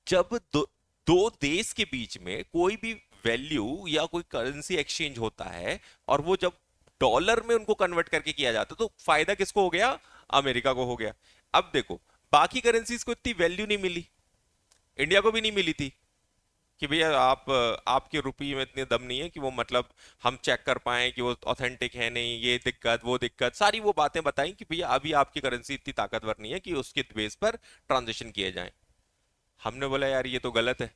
जब दो देश के बीच में कोई भी वैल्यू या कोई करेंसी एक्सचेंज होता है और वो जब डॉलर में उनको कन्वर्ट करके किया जाता है तो फायदा किसको हो गया? अमेरिका को हो गया। अब देखो, बाकी करेंसीज को इतनी वैल्यू नहीं मिली, इंडिया को भी नहीं मिली थी कि भैया आपके रुपये में इतने दम नहीं है कि वो मतलब हम चेक कर पाए कि वो ऑथेंटिक है नहीं, ये दिक्कत वो दिक्कत सारी वो बातें बताई कि भैया अभी आपकी करेंसी इतनी ताकतवर नहीं है कि उसके बेस पर ट्रांजेक्शन किए जाएं। हमने बोला यार ये तो गलत है।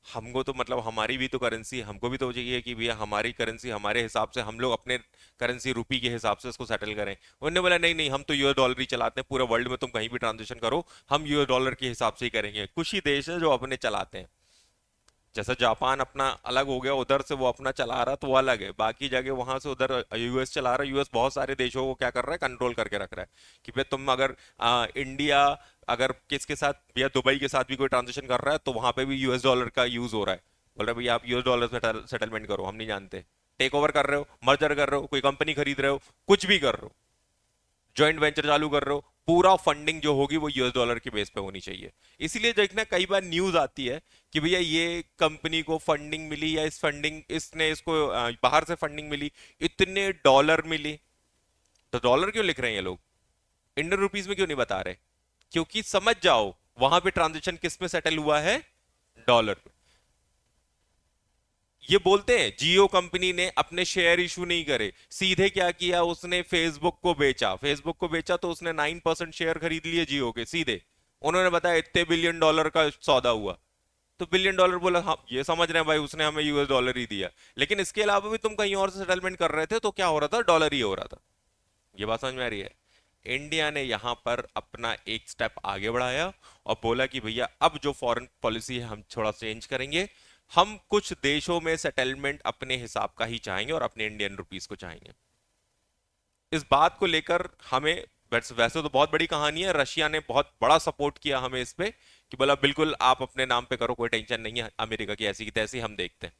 हमको तो मतलब हमारी भी तो करेंसी, हमको भी तो चाहिए कि भैया हमारी करेंसी हमारे हिसाब से हम लोग अपने करेंसी रुपी के हिसाब से उसको सेटल करें। उन्होंने बोला नहीं नहीं, हम तो यूएस डॉलर ही चलाते हैं, पूरे वर्ल्ड में तुम कहीं भी ट्रांजेक्शन करो हम यूएस डॉलर के हिसाब से ही करेंगे। कुछ ही देश है जो अपने चलाते हैं। जैसा जापान अपना अलग हो गया, उधर से वो अपना चला रहा तो वो अलग है, बाकी जगह वहां से उधर यूएस चला रहा है। यूएस बहुत सारे देशों को क्या कर रहा है, कंट्रोल करके रख रहा है कि भाई तुम अगर इंडिया अगर किसके साथ या दुबई के साथ भी कोई ट्रांजेक्शन कर रहा है तो वहां पे भी यूएस डॉलर का यूज हो रहा है। बोल रहे भैया आप यूएस डॉलर में सेटलमेंट करो, हम नहीं जानते। टेक ओवर कर रहे हो, मर्जर कर रहे हो, कोई कंपनी खरीद रहे हो, कुछ भी कर रहे हो, जॉइंट वेंचर चालू कर रहे हो, पूरा फंडिंग जो होगी वो यूएस डॉलर के बेस पे होनी चाहिए। इसीलिए देखना कई बार न्यूज आती है कि भैया ये कंपनी को फंडिंग मिली या इस फंडिंग इसने इसको बाहर से फंडिंग मिली, इतने डॉलर मिली। तो डॉलर क्यों लिख रहे हैं ये लोग, इंडियन रुपीस में क्यों नहीं बता रहे? क्योंकि समझ जाओ वहां पे ट्रांजेक्शन किस में सेटल हुआ है, डॉलर। ये बोलते हैं जियो कंपनी ने अपने शेयर इशू नहीं करे, सीधे क्या किया उसने फेसबुक को बेचा, फेसबुक को बेचा तो उसने 9% शेयर खरीद लिए जियो के सीधे। उन्होंने बताया इतने बिलियन डॉलर का सौदा हुआ। तो बिलियन डॉलर बोला, हाँ ये समझ रहे हैं भाई उसने हमें यूएस डॉलर ही दिया, लेकिन इसके अलावा भी तुम कहीं और से सेटलमेंट कर रहे थे तो क्या हो रहा था, डॉलर ही हो रहा था। ये बात समझ में आ रही है? इंडिया ने यहां पर अपना एक स्टेप आगे बढ़ाया और बोला कि भैया अब जो फॉरेन पॉलिसी है हम थोड़ा चेंज करेंगे। हम कुछ देशों में सेटलमेंट अपने हिसाब का ही चाहेंगे और अपने इंडियन रुपीस को चाहेंगे। इस बात को लेकर हमें, वैसे वैसे तो बहुत बड़ी कहानी है, रशिया ने बहुत बड़ा सपोर्ट किया हमें इस पे कि बोला बिल्कुल आप अपने नाम पे करो, कोई टेंशन नहीं है, अमेरिका की ऐसी की तैसी हम देखते हैं।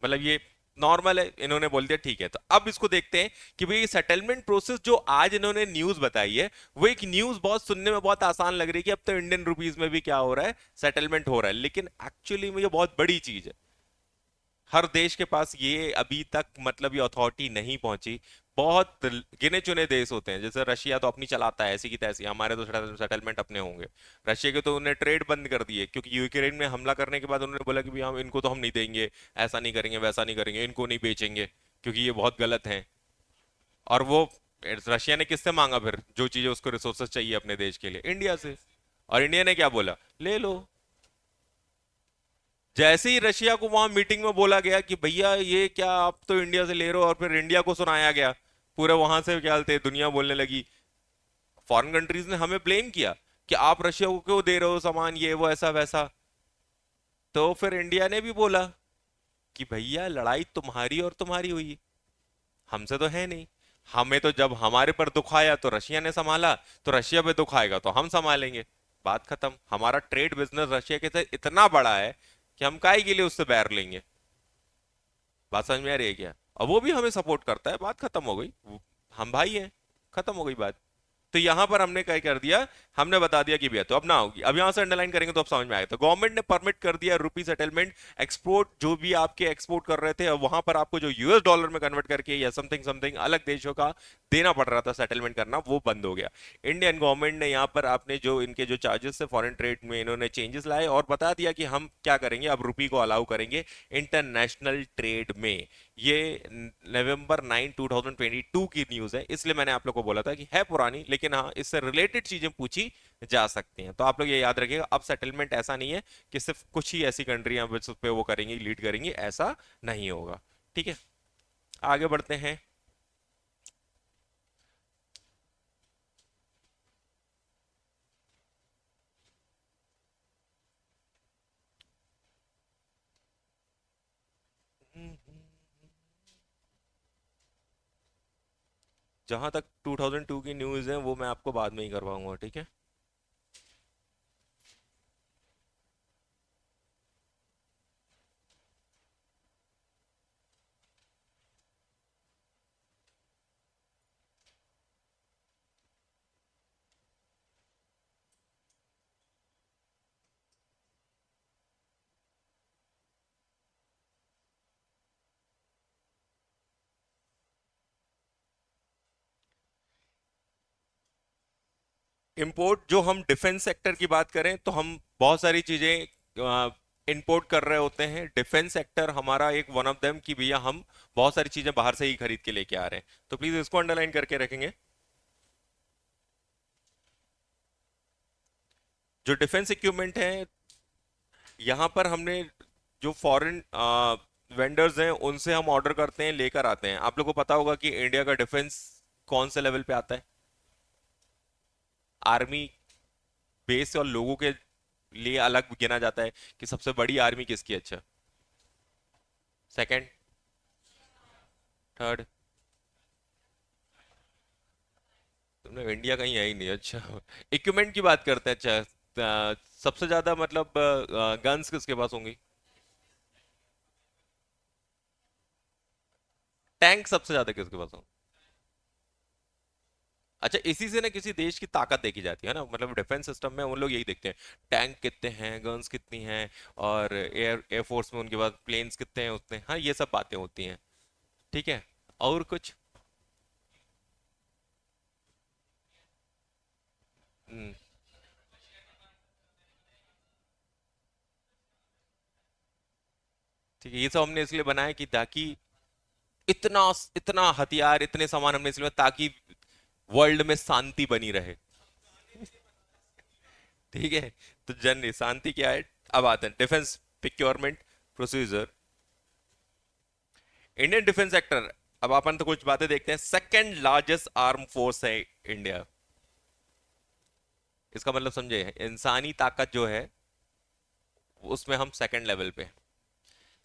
मतलब ये नॉर्मल है, इन्होंने बोल दिया ठीक है। तो अब इसको देखते हैं कि भाई सेटलमेंट प्रोसेस जो आज इन्होंने न्यूज बताई है, वो एक न्यूज बहुत सुनने में बहुत आसान लग रही है कि अब तो इंडियन रुपीस में भी क्या हो रहा है, सेटलमेंट हो रहा है, लेकिन एक्चुअली में ये बहुत बड़ी चीज है। हर देश के पास ये अभी तक मतलब ये अथॉरिटी नहीं पहुंची। बहुत गिने चुने देश होते हैं, जैसे रशिया तो अपनी चलाता है ऐसी की तैसी, हमारे तो सेटलमेंट अपने होंगे। रशिया के तो उन्हें ट्रेड बंद कर दिए क्योंकि यूक्रेन में हमला करने के बाद उन्होंने बोला कि भाई हम इनको तो हम नहीं देंगे, ऐसा नहीं करेंगे वैसा नहीं करेंगे, इनको नहीं बेचेंगे क्योंकि ये बहुत गलत है। और वो रशिया ने किससे मांगा फिर जो चीजें उसको रिसोर्सेज चाहिए अपने देश के लिए, इंडिया से। और इंडिया ने क्या बोला, ले लो। जैसे ही रशिया को वहां मीटिंग में बोला गया कि भैया ये क्या आप तो इंडिया से ले रहे हो, और फिर इंडिया को सुनाया गया, पूरे वहां से क्या बोलते दुनिया बोलने लगी, फॉरेन कंट्रीज ने हमें ब्लेम किया कि आप रशिया को क्यों दे रहे हो सामान, ये वो ऐसा वैसा। तो फिर इंडिया ने भी बोला कि भैया लड़ाई तुम्हारी और तुम्हारी हुई, हमसे तो है नहीं। हमें तो जब हमारे पर दुख आया तो रशिया ने संभाला, तो रशिया पे दुख आएगा तो हम संभालेंगे। बात खत्म। हमारा ट्रेड बिजनेस रशिया के साथ इतना बड़ा है कि हम काहे के लिए उससे बैर लेंगे। बात समझ में आ रही है क्या? और वो भी हमें सपोर्ट करता है, बात खत्म हो गई। हम भाई हैं, खत्म हो गई बात। तो यहां पर हमने क्या कर दिया, हमने बता दिया कि भैया तो अब ना होगी, अब यहां से अंडरलाइन करेंगे तो अब समझ में आएगा। तो गवर्नमेंट ने परमिट कर दिया रुपी सेटलमेंट, एक्सपोर्ट जो भी आपके एक्सपोर्ट कर रहे थे अब वहां पर आपको जो यूएस डॉलर में कन्वर्ट करके या समथिंग समथिंग अलग देशों का देना पड़ रहा था सेटलमेंट करना, वो बंद हो गया। इंडियन गवर्नमेंट ने यहाँ पर आपने जो इनके जो चार्जेस है फॉरेन ट्रेड में, इन्होंने चेंजेस लाए और बता दिया कि हम क्या करेंगे, अब रुपी को अलाउ करेंगे इंटरनेशनल ट्रेड में। ये नवंबर 9 2022 की न्यूज है, इसलिए मैंने आप लोग को बोला था कि है पुरानी, लेकिन हाँ इससे रिलेटेड चीजें पूछी जा सकती हैं। तो आप लोग ये याद रखिएगा, अब सेटलमेंट ऐसा नहीं है कि सिर्फ कुछ ही ऐसी कंट्रियां उस पे वो करेंगी, लीड करेंगी, ऐसा नहीं होगा। ठीक है, आगे बढ़ते हैं। जहां तक 2002 की न्यूज है वो मैं आपको बाद में ही करवाऊंगा, ठीक है। इंपोर्ट जो हम डिफेंस सेक्टर की बात करें तो हम बहुत सारी चीजें इंपोर्ट कर रहे होते हैं। डिफेंस सेक्टर हमारा एक वन ऑफ देम कि भैया हम बहुत सारी चीजें बाहर से ही खरीद के लेके आ रहे हैं, तो प्लीज इसको अंडरलाइन करके रखेंगे। जो डिफेंस इक्विपमेंट है, यहाँ पर हमने जो फॉरेन वेंडर्स हैं उनसे हम ऑर्डर करते हैं, लेकर आते हैं। आप लोगों को पता होगा कि इंडिया का डिफेंस कौन से लेवल पे आता है। आर्मी बेस और लोगों के लिए अलग गिना जाता है कि सबसे बड़ी आर्मी किसकी है। अच्छा, सेकंड, थर्ड, तुमने इंडिया कहीं है ही नहीं। अच्छा, इक्विपमेंट की बात करते हैं। अच्छा, सबसे ज्यादा मतलब गन्स किसके पास होंगी? टैंक सबसे ज्यादा किसके पास होंगे? अच्छा, इसी से ना किसी देश की ताकत देखी जाती है ना, मतलब डिफेंस सिस्टम में उन लोग यही देखते हैं, टैंक कितने हैं, गन्स कितनी हैं, और एयरफोर्स में उनके पास प्लेन्स कितने हैं उतने। हाँ, ये सब बातें होती हैं। ठीक है, और कुछ? हम्म, ठीक है, ये सब हमने इसलिए बनाया कि ताकि इतना इतना हथियार, इतने सामान हमने इसलिए ताकि वर्ल्ड में शांति बनी रहे। ठीक है, तो जन शांति क्या है। अब आते हैं defence procurement procedure, Indian defence sector. अब अपन तो कुछ बातें देखते हैं। सेकंड लार्जेस्ट आर्म फोर्स है इंडिया। इसका मतलब समझे, इंसानी ताकत जो है उसमें हम सेकंड लेवल पे।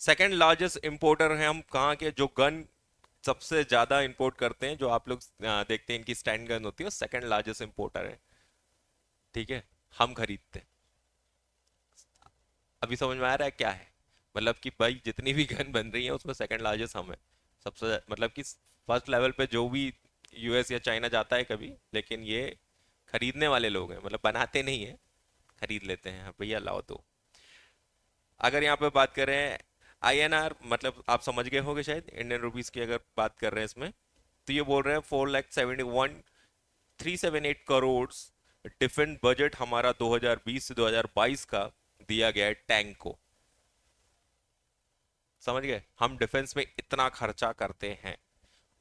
सेकंड लार्जेस्ट इंपोर्टर हैं हम कहाँ के, जो गन सबसे ज्यादा इंपोर्ट करते हैं, जो आप लोग देखते हैं इनकी स्टैंड गन होती है, सेकंड लार्जेस्ट इंपोर्टर है। ठीक है, हम खरीदते हैं। अभी समझ में आ रहा है क्या है? मतलब कि भाई जितनी भी गन बन रही है उसमें सेकंड लार्जेस्ट हम है। सबसे मतलब कि फर्स्ट लेवल पे जो भी यूएस या चाइना जाता है कभी, लेकिन ये खरीदने वाले लोग हैं, मतलब बनाते नहीं है, खरीद लेते हैं। हाँ, भैया लाओ तो। अगर यहाँ पे बात करें आईएनआर, मतलब आप समझ गए होंगे शायद, इंडियन रुपीस की अगर बात कर रहे हैं इसमें, तो ये बोल रहे हैं 4,71,378 करोड़ डिफेंस बजट हमारा 2020 से 2022 का दिया गया है टैंक को। समझ गए, हम डिफेंस में इतना खर्चा करते हैं,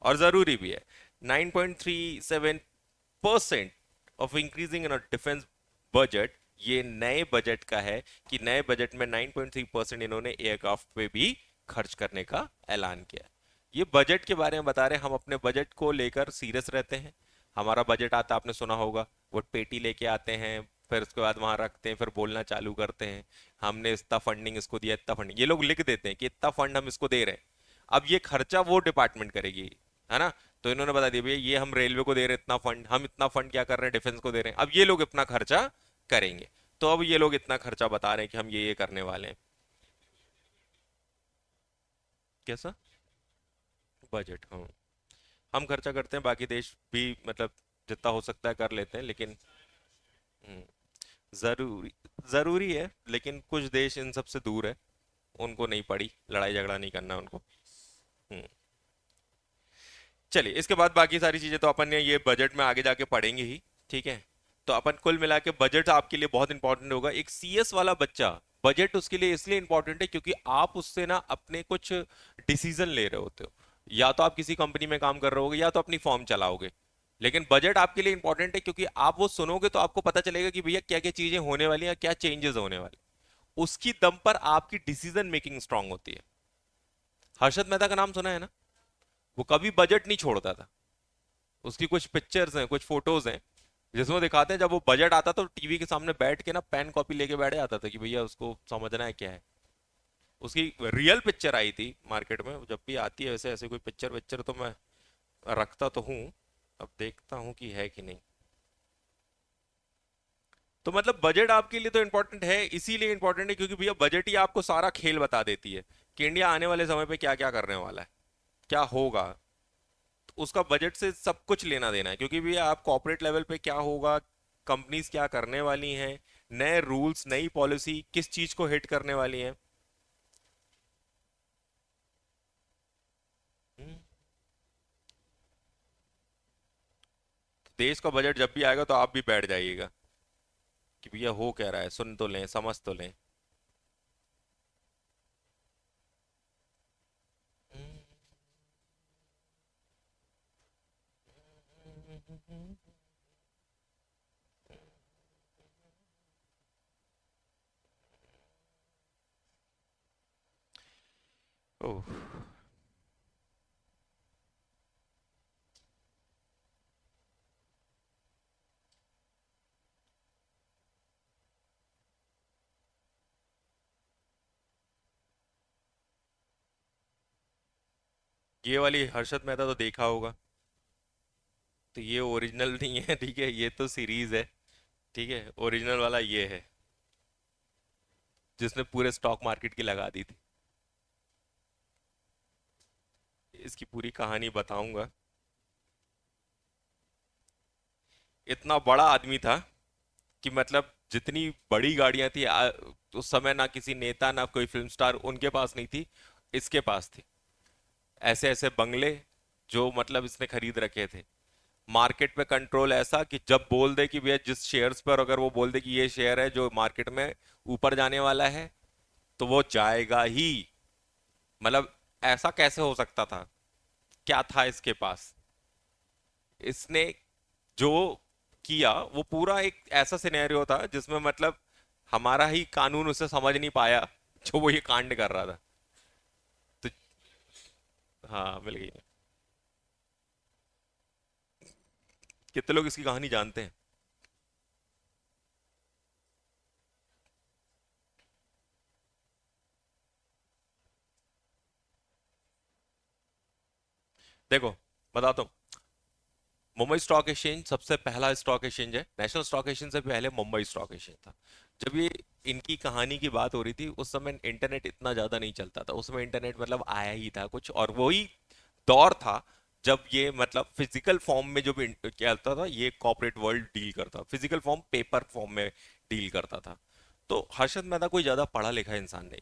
और जरूरी भी है। 9.37% of increasing in defence budget, ये नए बजट का है कि नए बजट में 9.3% इन्होंने एयरक्राफ्ट पे भी खर्च करने का ऐलान किया। ये बजट के बारे में बता रहे हैं, हम अपने बजट को लेकर सीरियस रहते हैं। हमारा बजट आता, आपने सुना होगा, वो पेटी लेके आते हैं, फिर उसके बाद वहां रखते हैं, फिर बोलना चालू करते हैं, हमने इतना फंडिंग इसको दिया, इतना फंडिंग, ये लोग लिख देते हैं कि इतना फंड हम इसको दे रहे हैं। अब ये खर्चा वो डिपार्टमेंट करेगी, है ना। तो इन्होंने बता दिया भैया ये हम रेलवे को दे रहे हैं इतना फंड, हम इतना फंड क्या कर रहे हैं, डिफेंस को दे रहे हैं, अब ये लोग इतना खर्चा करेंगे। तो अब ये लोग इतना खर्चा बता रहे हैं कि हम ये करने वाले हैं। कैसा बजट? हाँ, हम खर्चा करते हैं, बाकी देश भी मतलब जितना हो सकता है कर लेते हैं, लेकिन हम्म, जरूरी जरूरी है, लेकिन कुछ देश इन सबसे दूर है, उनको नहीं पड़ी, लड़ाई झगड़ा नहीं करना उनको। हम्म, चलिए, इसके बाद बाकी सारी चीजें तो अपन ने ये बजट में आगे जाके पढ़ेंगे ही। ठीक है, तो अपन कुल मिला के बजट आपके लिए बहुत इंपॉर्टेंट होगा। एक सीएस वाला बच्चा, बजट उसके लिए इसलिए इंपॉर्टेंट है क्योंकि आप उससे ना अपने कुछ डिसीजन ले रहे होते हो। या तो आप किसी कंपनी में काम कर रहे होगे, या तो अपनी फॉर्म चलाओगे। लेकिन बजट आपके लिए इंपॉर्टेंट है क्योंकि आप वो सुनोगे तो आपको पता चलेगा कि भैया क्या क्या चीजें होने वाली हैं, क्या चेंजेस होने वाले। उसकी दम पर आपकी डिसीजन मेकिंग स्ट्रांग होती है। हर्षद मेहता का नाम सुना है ना? वो कभी बजट नहीं छोड़ता था। उसकी कुछ पिक्चर्स हैं, कुछ फोटोज हैं, जिसमें दिखाते हैं जब वो बजट आता तो टीवी के सामने बैठ के ना पेन कॉपी लेके बैठ जाता था कि भैया उसको समझना है क्या है। उसकी रियल पिक्चर आई थी मार्केट में, जब भी आती है वैसे ऐसे कोई पिक्चर विक्चर तो मैं रखता तो हूँ। अब देखता हूँ कि है कि नहीं। तो मतलब बजट आपके लिए तो इंपॉर्टेंट है, इसीलिए इंपॉर्टेंट है क्योंकि भैया बजट ही आपको सारा खेल बता देती है कि इंडिया आने वाले समय पे क्या क्या करने वाला है, क्या होगा। तो उसका बजट से सब कुछ लेना देना है, क्योंकि भैया आप कॉर्पोरेट लेवल पे क्या होगा, कंपनीज क्या करने वाली हैं, नए रूल्स, नई पॉलिसी किस चीज को हिट करने वाली है। हम्म, देश का बजट जब भी आएगा तो आप भी बैठ जाइएगा कि भैया हो क्या रहा है, सुन तो लें, समझ तो लें। ओह। ये वाली हर्षद मेहता तो देखा होगा। तो ये ओरिजिनल नहीं है, ठीक है, ये तो सीरीज है। ठीक है, ओरिजिनल वाला ये है जिसने पूरे स्टॉक मार्केट की लगा दी थी। इसकी पूरी कहानी बताऊंगा। इतना बड़ा आदमी था कि मतलब जितनी बड़ी गाड़ियां थी उस समय ना किसी नेता ना कोई फिल्म स्टार उनके पास नहीं थी, इसके पास थी। ऐसे ऐसे बंगले जो मतलब इसने खरीद रखे थे। मार्केट पे कंट्रोल ऐसा कि जब बोल दे कि भैया जिस शेयर्स पर, अगर वो बोल दे कि ये शेयर है जो मार्केट में ऊपर जाने वाला है, तो वो जाएगा ही। मतलब ऐसा कैसे हो सकता था? क्या था इसके पास? इसने जो किया वो पूरा एक ऐसा सिनेरियो था जिसमें मतलब हमारा ही कानून उसे समझ नहीं पाया जो वो ये कांड कर रहा था। तो हाँ, मिल गई। कितने लोग इसकी कहानी जानते हैं? देखो, बताता हूँ। मुंबई स्टॉक एक्सचेंज सबसे पहला स्टॉक एक्सचेंज है। नेशनल स्टॉक एक्सचेंज से पहले मुंबई स्टॉक एक्सचेंज था। जब ये इनकी कहानी की बात हो रही थी उस समय इंटरनेट इतना ज्यादा नहीं चलता था। उस समय इंटरनेट मतलब आया ही था कुछ, और वही दौर था जब ये मतलब फिजिकल फॉर्म में जो भी क्या होता था, ये कॉर्पोरेट वर्ल्ड डील करता, फिजिकल फॉर्म पेपर फॉर्म में डील करता था। तो हर्षद मेहता कोई ज्यादा पढ़ा लिखा इंसान नहीं।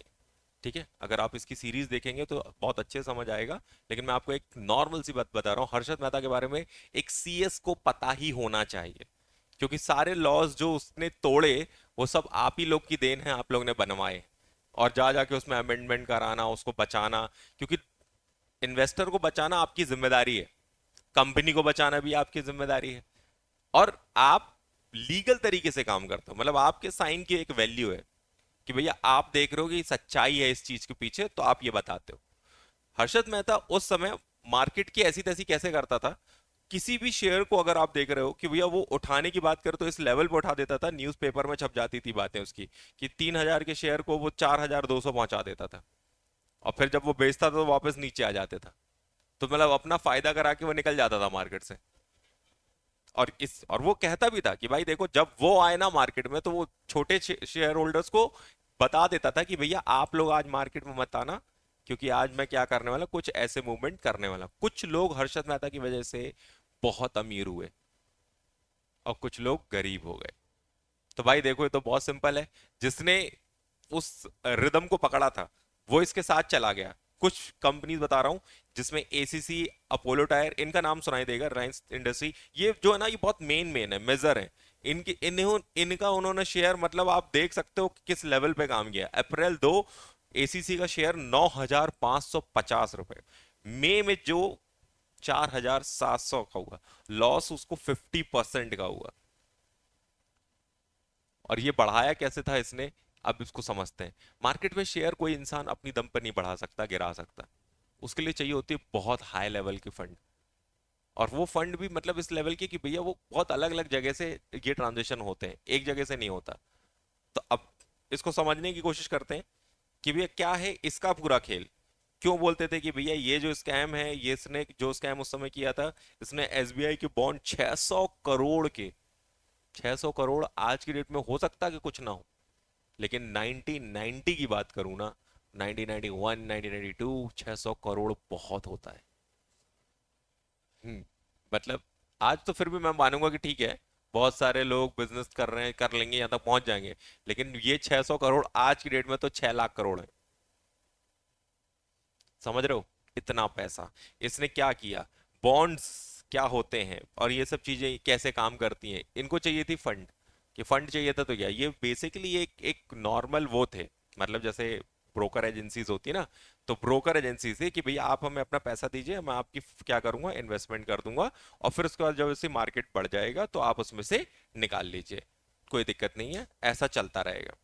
ठीक है, अगर आप इसकी सीरीज देखेंगे तो बहुत अच्छे से समझ आएगा। लेकिन मैं आपको एक नॉर्मल सी बात बता रहा हूँ, हर्षद मेहता के बारे में एक सीएस को पता ही होना चाहिए। क्योंकि सारे लॉज जो उसने तोड़े वो सब आप ही लोग की देन है, आप लोग ने बनवाए। और जा जाके उसमें अमेंडमेंट कराना, उसको बचाना। क्योंकि इन्वेस्टर को बचाना आपकी जिम्मेदारी है, कंपनी को बचाना भी आपकी जिम्मेदारी है। और आप लीगल तरीके से काम करते हो, मतलब आपके साइन की एक वैल्यू है कि भैया आप देख रहे हो कि सच्चाई है इस चीज के पीछे, तो आप ये बताते हो। हर्षद मेहता उस समय मार्केट की ऐसी तैसी कैसे करता था। किसी भी शेयर को अगर आप देख रहे हो कि भैया वो उठाने की बात करे तो इस लेवल पे उठा देता था, न्यूज़पेपर में छप जाती थी बातें उसकी कि 3,000 के शेयर को वो 4,200 पहुंचा देता था। और फिर जब वो बेचता था तो वापस नीचे आ जाते था। तो मतलब अपना फायदा करा के वो निकल जाता था मार्केट से। और वो कहता भी था कि भाई देखो, जब वो आए ना मार्केट में तो वो छोटे शेयर होल्डर्स को बता देता था कि भैया आप लोग आज मार्केट में मत आना, क्योंकि आज मैं क्या करने वाला, कुछ ऐसे मूवमेंट करने वाला। कुछ लोग हर्षद मेहता की वजह से बहुत अमीर हुए और कुछ लोग गरीब हो गए। तो भाई देखो, ये तो बहुत सिंपल है। जिसने उस रिदम को पकड़ा था वो इसके साथ चला गया। कुछ कंपनीज बता रहा हूं जिसमें एसीसी, अपोलो टायर, इनका नाम सुनाई देगा, रिलायंस इंडस्ट्री, ये जो है ना, ये बहुत मेन मेन है, मेजर है। इनकी इनका उन्होंने शेयर, मतलब आप देख सकते हो कि किस लेवल पे काम किया। अप्रैल 2, एसीसी का शेयर 9,550 रुपए। मई में जो 4,700 का हुआ, लॉस उसको 50% का हुआ। और ये बढ़ाया कैसे था इसने? अब इसको समझते हैं। मार्केट में शेयर कोई इंसान अपनी दम पर नहीं बढ़ा सकता, गिरा सकता। उसके लिए चाहिए होती है बहुत हाई लेवल की फंड। और वो फंड भी मतलब इस लेवल की कि भैया वो बहुत अलग अलग जगह से ये ट्रांजेक्शन होते हैं, एक जगह से नहीं होता। तो अब इसको समझने की कोशिश करते हैं कि भैया क्या है इसका पूरा खेल। क्यों बोलते थे कि भैया ये जो स्कैम है, ये इसने जो स्कैम उस समय किया था, इसने एसबीआई के बॉन्ड 600 करोड़ के, 600 करोड़ आज की डेट में हो सकता है कि कुछ ना हो, लेकिन 1990 की बात करूं ना, 1991, 1992, 600 करोड़ बहुत होता है। मतलब आज तो फिर भी मैं मानूंगा कि ठीक है, बहुत सारे लोग बिजनेस कर रहे हैं, कर लेंगे, यहाँ तक पहुंच जाएंगे। लेकिन ये 600 करोड़ आज की डेट में तो 6 लाख करोड़ है। समझ रहे हो? इतना पैसा इसने क्या किया? बॉन्ड्स क्या होते हैं और ये सब चीजें कैसे काम करती हैं, इनको चाहिए थी फंड, कि फंड चाहिए था तो क्या, ये बेसिकली एक एक नॉर्मल वो थे, मतलब जैसे ब्रोकर एजेंसीज होती है ना, तो ब्रोकर एजेंसी से कि भैया आप हमें अपना पैसा दीजिए, मैं आपकी क्या करूंगा, इन्वेस्टमेंट कर दूंगा, और फिर उसके बाद जब इसे मार्केट बढ़ जाएगा तो आप उसमें से निकाल लीजिए, कोई दिक्कत नहीं है, ऐसा चलता रहेगा।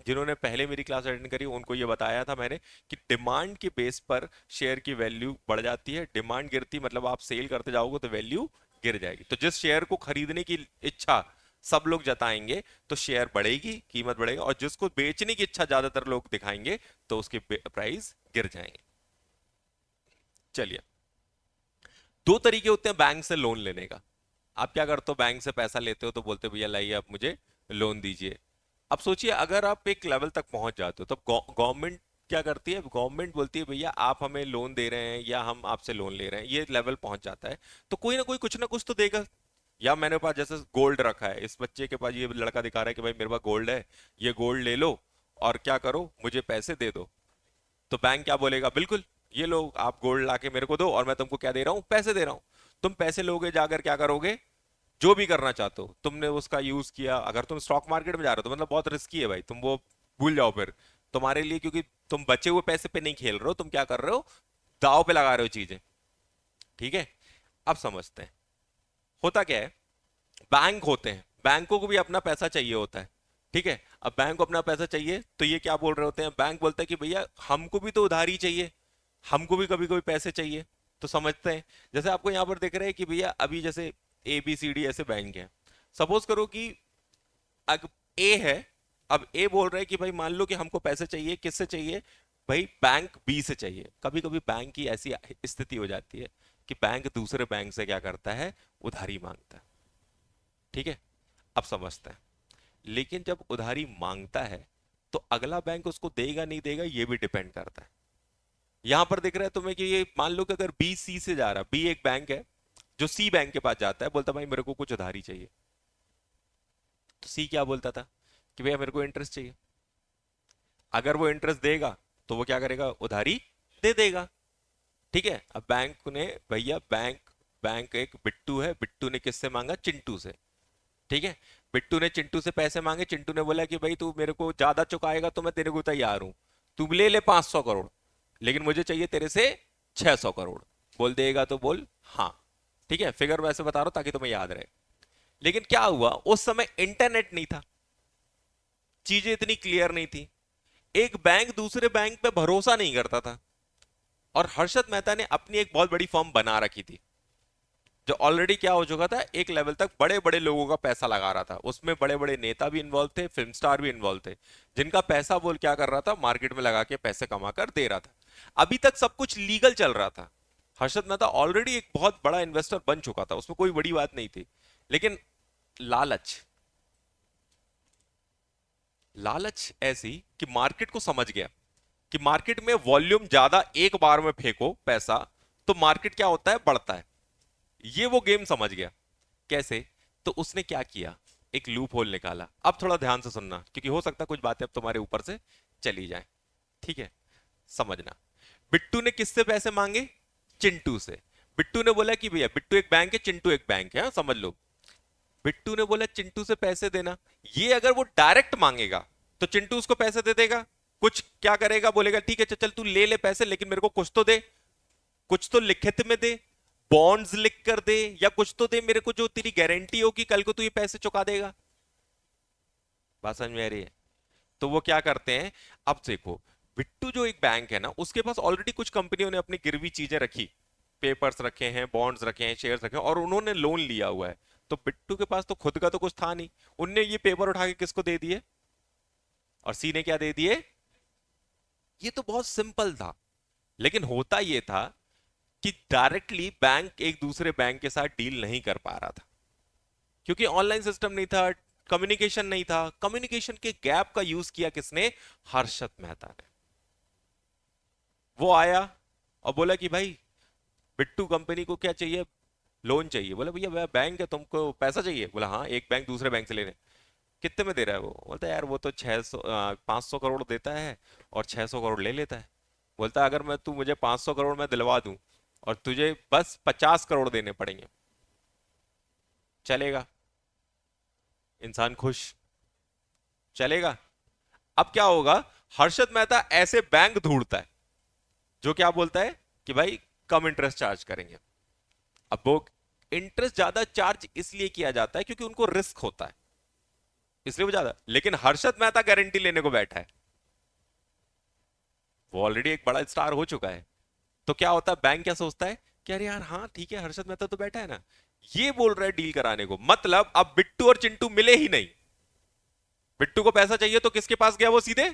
जिन्होंने पहले मेरी क्लास अटेंड करी उनको ये बताया था मैंने कि डिमांड के बेस पर शेयर की वैल्यू बढ़ जाती है, डिमांड गिरती मतलब आप सेल करते जाओगे तो वैल्यू गिर जाएगी, तो जिस शेयर को खरीदने की इच्छा सब लोग जताएंगे तो शेयर बढ़ेगी, कीमत बढ़ेगी, और जिसको बेचने की इच्छा ज्यादातर लोग दिखाएंगे तो उसके प्राइस गिर जाएंगे। चलिए, दो तरीके होते हैं बैंक से लोन लेने का। आप क्या करते हो, बैंक से पैसा लेते हो तो बोलते हो भैया लाइए आप मुझे लोन दीजिए। अब सोचिए अगर आप एक लेवल तक पहुंच जाते हो तब गवर्नमेंट क्या करती है, गवर्नमेंट बोलती है भैया आप हमें लोन दे रहे हैं या हम आपसे लोन ले रहे हैं, ये लेवल पहुंच जाता है तो कोई ना कोई कुछ ना कुछ तो देगा। या मैंने पास जैसे गोल्ड रखा है, इस बच्चे के पास, ये लड़का दिखा रहा है कि भाई मेरे पास गोल्ड है, ये गोल्ड ले लो और क्या करो मुझे पैसे दे दो, तो बैंक क्या बोलेगा, बिल्कुल ये लो आप गोल्ड लाके मेरे को दो और मैं तुमको क्या दे रहा हूँ, पैसे दे रहा हूँ। तुम पैसे लोगे जाकर क्या करोगे, जो भी करना चाहते हो, तुमने उसका यूज किया, अगर तुम स्टॉक मार्केट में जा रहे हो तो मतलब बहुत रिस्की है भाई, तुम वो भूल जाओ फिर तुम्हारे लिए, क्योंकि तुम बचे हुए पैसे पे नहीं खेल रहे हो, तुम क्या कर रहे हो, दाव पे लगा रहे हो चीजें। ठीक है, अब समझते हैं होता क्या है। बैंक होते हैं, बैंकों को भी अपना पैसा चाहिए होता है। ठीक है, अब बैंक को अपना पैसा चाहिए तो ये क्या बोल रहे होते हैं, बैंक बोलता है कि भैया हमको भी तो उधारी चाहिए, हमको भी कभी कभी पैसे चाहिए। तो समझते हैं, जैसे आपको यहां पर दिख रहा है कि भैया अभी जैसे ABCD ऐसे बैंक है, सपोज करो कि अगर ए है, अब ए बोल रहा है कि भाई मान लो कि हमको पैसे चाहिए, किससे चाहिए, भाई बैंक बी से चाहिए। कभी कभी बैंक की ऐसी स्थिति हो जाती है कि बैंक दूसरे बैंक से क्या करता है, उधारी मांगता है। ठीक है, अब समझते हैं, लेकिन जब उधारी मांगता है तो अगला बैंक उसको देगा नहीं देगा ये भी डिपेंड करता है। यहां पर दिख रहा है तुम्हें कि ये मान लो कि अगर बी सी से जा रहा, बी एक बैंक है, जो सी बैंक के पास जाता है, बोलता भाई मेरे को कुछ उधारी चाहिए, तो सी क्या बोलता था कि भैया मेरे को इंटरेस्ट चाहिए। अगर वो इंटरेस्ट देगा तो वो क्या करेगा, उधारी दे देगा। ठीक है, अब बैंक ने, भैया बैंक बैंक एक बिट्टू है, बिट्टू ने किससे मांगा, चिंटू से। ठीक है, बिट्टू ने चिंटू से पैसे मांगे, चिंटू ने बोला कि भाई तू मेरे को ज्यादा चुकाएगा तो मैं तेरे को तैयार हूं, तू ले ले 500 करोड़, लेकिन मुझे चाहिए तेरे से 600 करोड़। बोल देगा तो बोल हाँ। ठीक है, फिगर वैसे बता रहा हूं ताकि तुम्हें याद रहे। लेकिन क्या हुआ, उस समय इंटरनेट नहीं था, चीजें इतनी क्लियर नहीं थी, एक बैंक दूसरे बैंक पे भरोसा नहीं करता था, और हर्षद मेहता ने अपनी एक बहुत बड़ी फर्म बना रखी थी, जो ऑलरेडी क्या हो चुका था, एक लेवल तक बड़े बड़े लोगों का पैसा लगा रहा था, उसमें बड़े बड़े नेता भी इन्वॉल्व थे, फिल्म स्टार भी इन्वॉल्व थे, जिनका पैसा बोल क्या कर रहा था, मार्केट में लगा के पैसे कमा कर दे रहा था। अभी तक सब कुछ लीगल चल रहा था, हर्षद मेहता ऑलरेडी एक बहुत बड़ा इन्वेस्टर बन चुका था, उसमें कोई बड़ी बात नहीं थी। लेकिन लालच, लालच ऐसी कि मार्केट को समझ गया कि मार्केट में वॉल्यूम ज्यादा एक बार में फेंको पैसा तो मार्केट क्या होता है, बढ़ता है। ये वो गेम समझ गया। कैसे, तो उसने क्या किया, एक लूप होल निकाला। अब थोड़ा ध्यान से सुनना क्योंकि हो सकता है कुछ बातें अब तुम्हारे ऊपर से चली जाएं। ठीक है, समझना। बिट्टू ने किससे पैसे मांगे, चिंटू से। बिट्टू ने बोला कि भैया, बिट्टू एक बैंक है, चिंटू एक बैंक है, हाँ, समझ लो। बिट्टू ने बोला चिंटू से पैसे देना, ये अगर वो डायरेक्ट मांगेगा तो चिंटू उसको पैसे दे देगा, कुछ क्या करेगा, बोलेगा ठीक है चल चल तू ले ले पैसे, लेकिन मेरे को कुछ तो दे, कुछ तो लिखित में दे, बॉन्ड्स लिख कर दे, या कुछ तो दे मेरे को जो तेरी गारंटी हो कि कल को तू ये पैसे चुका देगा। बात समझ में आ रही है। तो वो क्या करते हैं, अब देखो, बिट्टू जो एक बैंक है ना, उसके पास ऑलरेडी कुछ कंपनियों ने अपनी गिरवी चीजें रखी, पेपर्स रखे हैं, बॉन्ड्स रखे हैं, शेयर्स रखे हैं, और उन्होंने लोन लिया हुआ है। तो बिट्टू के पास तो खुद का तो कुछ था नहीं, उनने ये पेपर उठा के किसको दे दिए, और सी ने क्या दे दिए। ये तो बहुत सिंपल था, लेकिन होता ये था कि डायरेक्टली बैंक एक दूसरे बैंक के साथ डील नहीं कर पा रहा था, क्योंकि ऑनलाइन सिस्टम नहीं था, कम्युनिकेशन नहीं था। कम्युनिकेशन के गैप का यूज किया किसने, हर्षद मेहता ने। वो आया और बोला कि भाई बिट्टू कंपनी को क्या चाहिए, लोन चाहिए। बोला भैया वह बैंक है, तुमको पैसा चाहिए। बोला हाँ, एक बैंक दूसरे बैंक से लेने। कितने में दे रहा है वो, बोलता है यार वो तो 600 500 करोड़ देता है और 600 करोड़ ले लेता है। बोलता है अगर मैं, तू मुझे 500 करोड़ में दिलवा दूं और तुझे बस 50 करोड़ देने पड़ेंगे, चलेगा, इंसान खुश, चलेगा। अब क्या होगा, हर्षद मेहता ऐसे बैंक ढूंढता है जो क्या बोलता है कि भाई कम इंटरेस्ट चार्ज करेंगे। अब वो इंटरेस्ट ज्यादा चार्ज इसलिए किया जाता है क्योंकि उनको रिस्क होता है, इसलिए वो ज्यादा। लेकिन हर्षद मेहता गारंटी लेने को बैठा है, वो ऑलरेडी एक बड़ा स्टार हो चुका है। तो क्या होता है, बैंक क्या सोचता है कि अरे यार हाँ ठीक है, हर्षद मेहता तो बैठा है ना, ये बोल रहा है डील कराने को, मतलब अब बिट्टू और चिंटू मिले ही नहीं। बिट्टू को पैसा चाहिए तो किसके पास गया, वो सीधे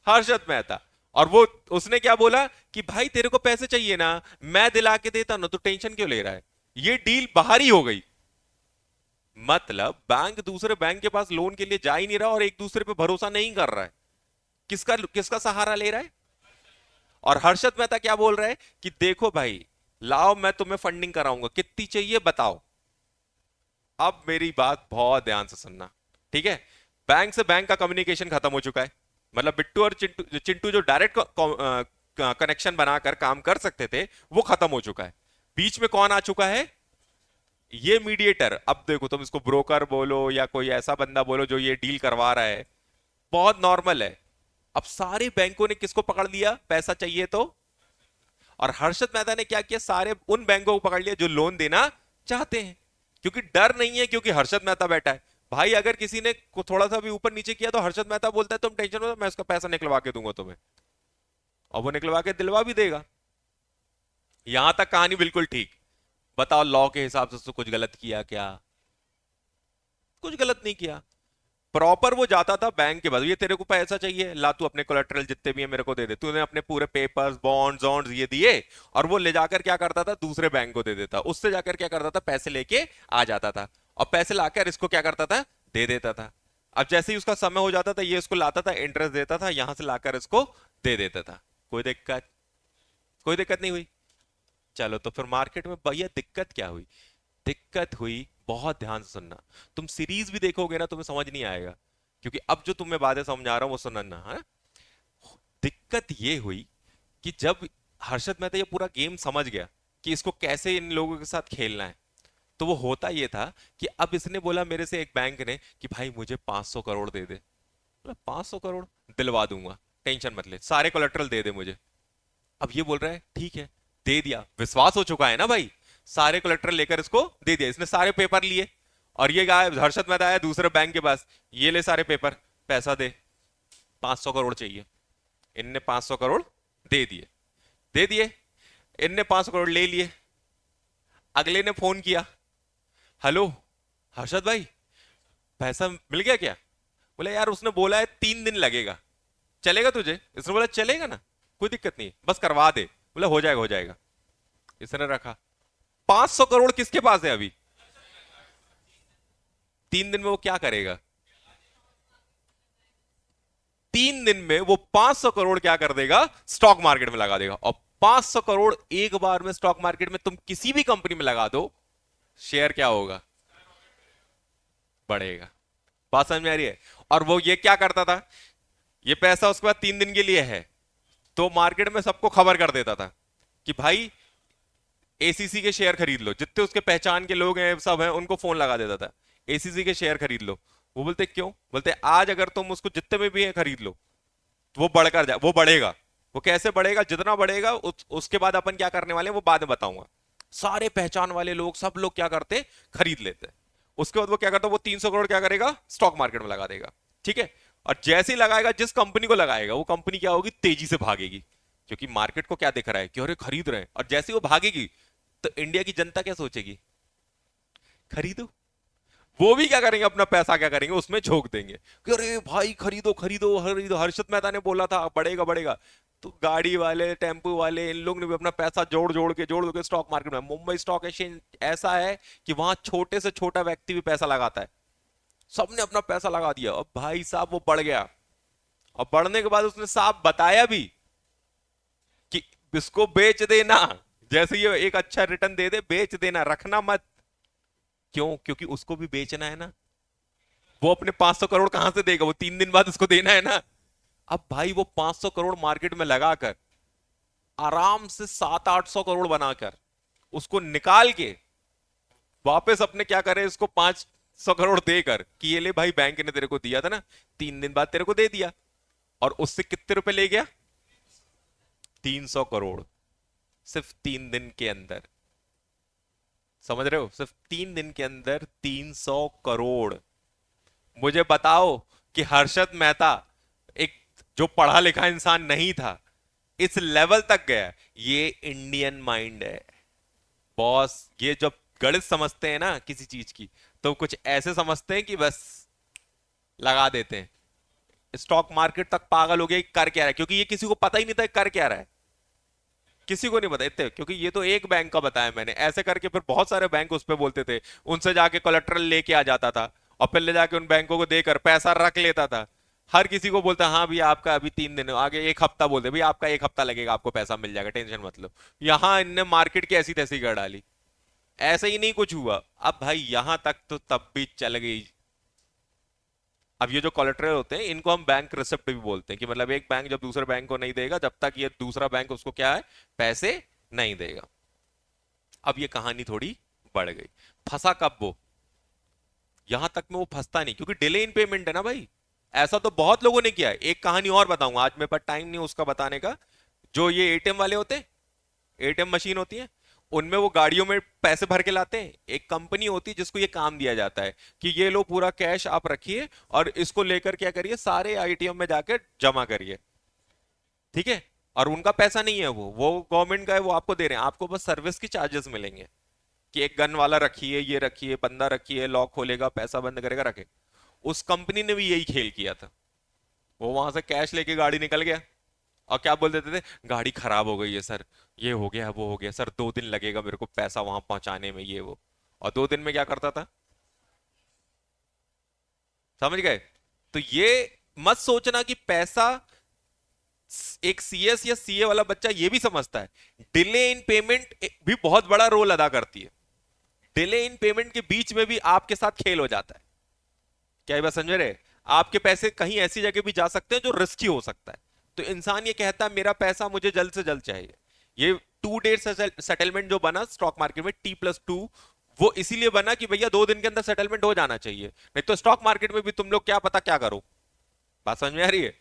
हर्षद मेहता। और वो उसने क्या बोला कि भाई तेरे को पैसे चाहिए ना, मैं दिला के देता ना, तो टेंशन क्यों ले रहा है। ये डील बाहर ही हो गई। मतलब बैंक दूसरे बैंक के पास लोन के लिए जा ही नहीं रहा और एक दूसरे पे भरोसा नहीं कर रहा है। किसका किसका सहारा ले रहा है। और हर्षद मेहता क्या बोल रहा है कि देखो भाई, लाओ मैं तुम्हें फंडिंग कराऊंगा, कितनी चाहिए बताओ। अब मेरी बात बहुत ध्यान से सुनना, ठीक है। बैंक से बैंक का कम्युनिकेशन खत्म हो चुका है। मतलब बिट्टू और चिंटू चिंटू जो डायरेक्ट कनेक्शन बनाकर काम कर सकते थे, वो खत्म हो चुका है। बीच में कौन आ चुका है, ये मीडिएटर। अब देखो, तुम इसको ब्रोकर बोलो या कोई ऐसा बंदा बोलो जो ये डील करवा रहा है, बहुत नॉर्मल है। अब सारे बैंकों ने किसको पकड़ लिया, पैसा चाहिए तो। और हर्षद मेहता ने क्या किया, सारे उन बैंकों को पकड़ लिया जो लोन देना चाहते हैं, क्योंकि डर नहीं है, क्योंकि हर्षद मेहता बैठा है। भाई अगर किसी ने थोड़ा सा भी ऊपर नीचे किया तो हर्षद मेहता बोलता है तुम टेंशन मत, मैं उसका पैसा निकलवा के दूंगा तुम्हें, और वो निकलवा के दिलवा भी देगा। यहां तक कहानी बिल्कुल ठीक। बताओ लॉ के हिसाब से उसने कुछ गलत किया क्या, कुछ गलत नहीं किया। प्रॉपर वो जाता था बैंक के पास, ये तेरे को पैसा चाहिए, ला तू अपने कोलेटरल जितने भी है मेरे को दे दे, तूने अपने पूरे पेपर्स बॉन्ड्स वॉन्ड्स ये दिए, और वो ले जाकर क्या करता था, दूसरे बैंक को दे देता, उससे जाकर क्या करता था, पैसे लेके आ जाता था, और पैसे लाकर इसको क्या करता था, दे देता था। अब जैसे ही उसका समय हो जाता था, ये इसको लाता था, इंटरेस्ट देता था, यहां से लाकर इसको दे देता था। कोई दिक्कत, कोई दिक्कत नहीं हुई। चलो तो फिर मार्केट में भैया दिक्कत क्या हुई, दिक्कत हुई, बहुत ध्यान से सुनना। तुम सीरीज भी देखोगे ना तुम्हें समझ नहीं आएगा, क्योंकि अब जो तुम्हें बातें समझा रहा हूं वो सुनना है। दिक्कत ये हुई कि जब हर्षद मेहता ये पूरा गेम समझ गया कि इसको कैसे इन लोगों के साथ खेलना है, तो वो होता ये था कि अब इसने बोला मेरे से एक बैंक ने कि भाई मुझे 500 करोड़ दे दे। बोला 500 करोड़ दिलवा दूंगा, टेंशन मत ले, सारे कोलेट्रल दे दे मुझे। अब ये बोल रहा है ठीक है, दे दिया, विश्वास हो चुका है ना भाई, सारे कोलेट्रल लेकर इसको दे दिया, इसने सारे पेपर लिए। और ये गाय हर्षद मेहता आया दूसरे बैंक के पास, ये ले सारे पेपर, पैसा दे, 500 करोड़ चाहिए। इनने 500 करोड़ दे दिए, दे दिए, इनने 500 करोड़ ले लिए। अगले ने फोन किया, हेलो हर्षद भाई, पैसा मिल गया क्या। बोले यार उसने बोला है 3 दिन लगेगा, चलेगा तुझे। इसने बोला चलेगा ना, कोई दिक्कत नहीं, बस करवा दे। बोला हो जाएगा हो जाएगा। इसने रखा। 500 करोड़ किसके पास है अभी, 3 दिन में वो क्या करेगा, 3 दिन में वो 500 करोड़ क्या कर देगा, स्टॉक मार्केट में लगा देगा। और 500 करोड़ एक बार में स्टॉक मार्केट में तुम किसी भी कंपनी में लगा दो, शेयर क्या होगा, बढ़ेगा। बात समझ में आ रही है। और वो ये क्या करता था, ये पैसा उसके बाद 3 दिन के लिए है, तो मार्केट में सबको खबर कर देता था कि भाई एसीसी के शेयर खरीद लो, जितने उसके पहचान के लोग हैं सब हैं उनको फोन लगा देता था, एसीसी के शेयर खरीद लो। वो बोलते क्यों, बोलते आज अगर तुम उसको जितने में भी है खरीद लो तो वो बढ़कर जा, वो बढ़ेगा। वो कैसे बढ़ेगा, जितना बढ़ेगा उसके बाद अपन क्या करने वाले हैं वो बाद में बताऊंगा। सारे पहचान वाले लोग सब लोग क्या करते, खरीद लेते। उसके बाद वो क्या करता, वो 300 करोड़ क्या करेगा, स्टॉक मार्केट में लगा देगा, ठीक है। और जैसे ही लगाएगा, जिस कंपनी को लगाएगा वो कंपनी क्या होगी, तेजी से भागेगी, क्योंकि मार्केट को क्या दिख रहा है कि अरे खरीद रहे हैं। और जैसे ही वो भागेगी तो इंडिया की जनता क्या सोचेगी, खरीदो। वो भी क्या करेंगे, अपना पैसा क्या करेंगे, उसमें झोंक देंगे कि अरे भाई खरीदो खरीदो खरीदो, हर्षद मेहता ने बोला था बढ़ेगा बढ़ेगा। तो गाड़ी वाले टेम्पो वाले इन लोग ने भी अपना पैसा जोड़ के स्टॉक मार्केट में, मुंबई स्टॉक एक्सचेंज ऐसा है कि वहां छोटे से छोटा व्यक्ति भी पैसा लगाता है, सबने अपना पैसा लगा दिया। अब भाई साहब वो बढ़ गया, और बढ़ने के बाद उसने साफ बताया भी कि इसको बेच देना, जैसे ये एक अच्छा रिटर्न दे दे बेच देना, रखना मत। क्यों, क्योंकि उसको भी बेचना है ना, वो अपने 500 करोड़ कहां से देगा, वो 3 दिन बाद उसको देना है ना। अब भाई वो 500 करोड़ मार्केट में लगाकर आराम से 700-800 करोड़ बनाकर उसको निकाल के वापस अपने क्या करे, इसको 500 करोड़ देकर कि ये ले भाई, बैंक ने तेरे को दिया था ना, 3 दिन बाद तेरे को दे दिया। और उससे कितने रुपए ले गया? 300 करोड़, सिर्फ 3 दिन के अंदर। समझ रहे हो? सिर्फ 3 दिन के अंदर 300 करोड़। मुझे बताओ कि हर्षद मेहता, एक जो पढ़ा लिखा इंसान नहीं था, इस लेवल तक गया। ये इंडियन माइंड है बॉस। ये जब गणित समझते हैं ना किसी चीज की, तो कुछ ऐसे समझते हैं कि बस लगा देते हैं। स्टॉक मार्केट तक पागल हो गया कि कर क्या रहा है, क्योंकि ये किसी को पता ही नहीं था कर क्या रहा है। किसी को नहीं पता इतने, क्योंकि ये तो एक बैंक का बताया मैंने। ऐसे करके फिर बहुत सारे बैंक उस पे बोलते थे, उनसे जाके कोलेट्रल लेके आ जाता था, और फिर ले जाके उन बैंकों को देकर पैसा रख लेता था। हर किसी को बोलता हाँ भैया आपका अभी 3 दिन आगे, 1 हफ्ता बोलते भैया आपका 1 हफ्ता लगेगा, आपको पैसा मिल जाएगा, टेंशन मत लो। यहाँ इनने मार्केट की ऐसी तैसी कर डाली। ऐसे ही नहीं कुछ हुआ। अब भाई यहां तक तो तब भी चल गई। अब ये जो कोलेटरल होते हैं इनको हम बैंक रिसिप्ट भी बोलते हैं, कि मतलब एक बैंक जब दूसरे बैंक को नहीं देगा, जब तक ये दूसरा बैंक उसको क्या है, पैसे नहीं देगा। अब ये कहानी थोड़ी बढ़ गई। फंसा कब वो? यहां तक में वो फंसता नहीं, क्योंकि डिले इन पेमेंट है ना भाई। ऐसा तो बहुत लोगों ने किया है। एक कहानी और बताऊंगा, आज मेरे पास टाइम नहीं उसका बताने का। जो ये एटीएम वाले होते हैं, एटीएम मशीन होती है, उनमें वो गाड़ियों में पैसे भर के लाते हैं। एक कंपनी होती है जिसको ये काम दिया जाता है कि ये लो पूरा कैश आप रखिए, और इसको लेकर क्या करिए, सारे एटीएम में जाकर जमा करिए। ठीक है? और उनका पैसा नहीं है, वो गवर्नमेंट का है, वो आपको दे रहे हैं, आपको बस सर्विस की चार्जेस मिलेंगे। कि एक गन वाला रखिए, ये रखिए, बंदा रखिए, लॉक खोलेगा, पैसा बंद करेगा, रखे। उस कंपनी ने भी यही खेल किया था। वो वहां से कैश लेके गाड़ी निकल गया, और क्या बोल देते थे, गाड़ी खराब हो गई है सर, ये हो गया वो हो गया सर, 2 दिन लगेगा मेरे को पैसा वहां पहुंचाने में, ये वो। और 2 दिन में क्या करता था? समझ गए? तो ये मत सोचना कि पैसा, एक सीएस या सीए वाला बच्चा ये भी समझता है, डिले इन पेमेंट भी बहुत बड़ा रोल अदा करती है। डिले इन पेमेंट के बीच में भी आपके साथ खेल हो जाता है। क्या ये बात समझ रहे? आपके पैसे कहीं ऐसी जगह भी जा सकते हैं जो रिस्की हो सकता है। तो इंसान ये कहता है मेरा पैसा मुझे जल्द से जल्द चाहिए। ये 2 डेट सेटलमेंट जो बना स्टॉक मार्केट में, T+2, वो इसीलिए बना कि भैया 2 दिन के अंदर सेटलमेंट हो जाना चाहिए। नहीं तो स्टॉक मार्केट में भी तुम लोग क्या पता क्या करो। बात समझ में आ रही है?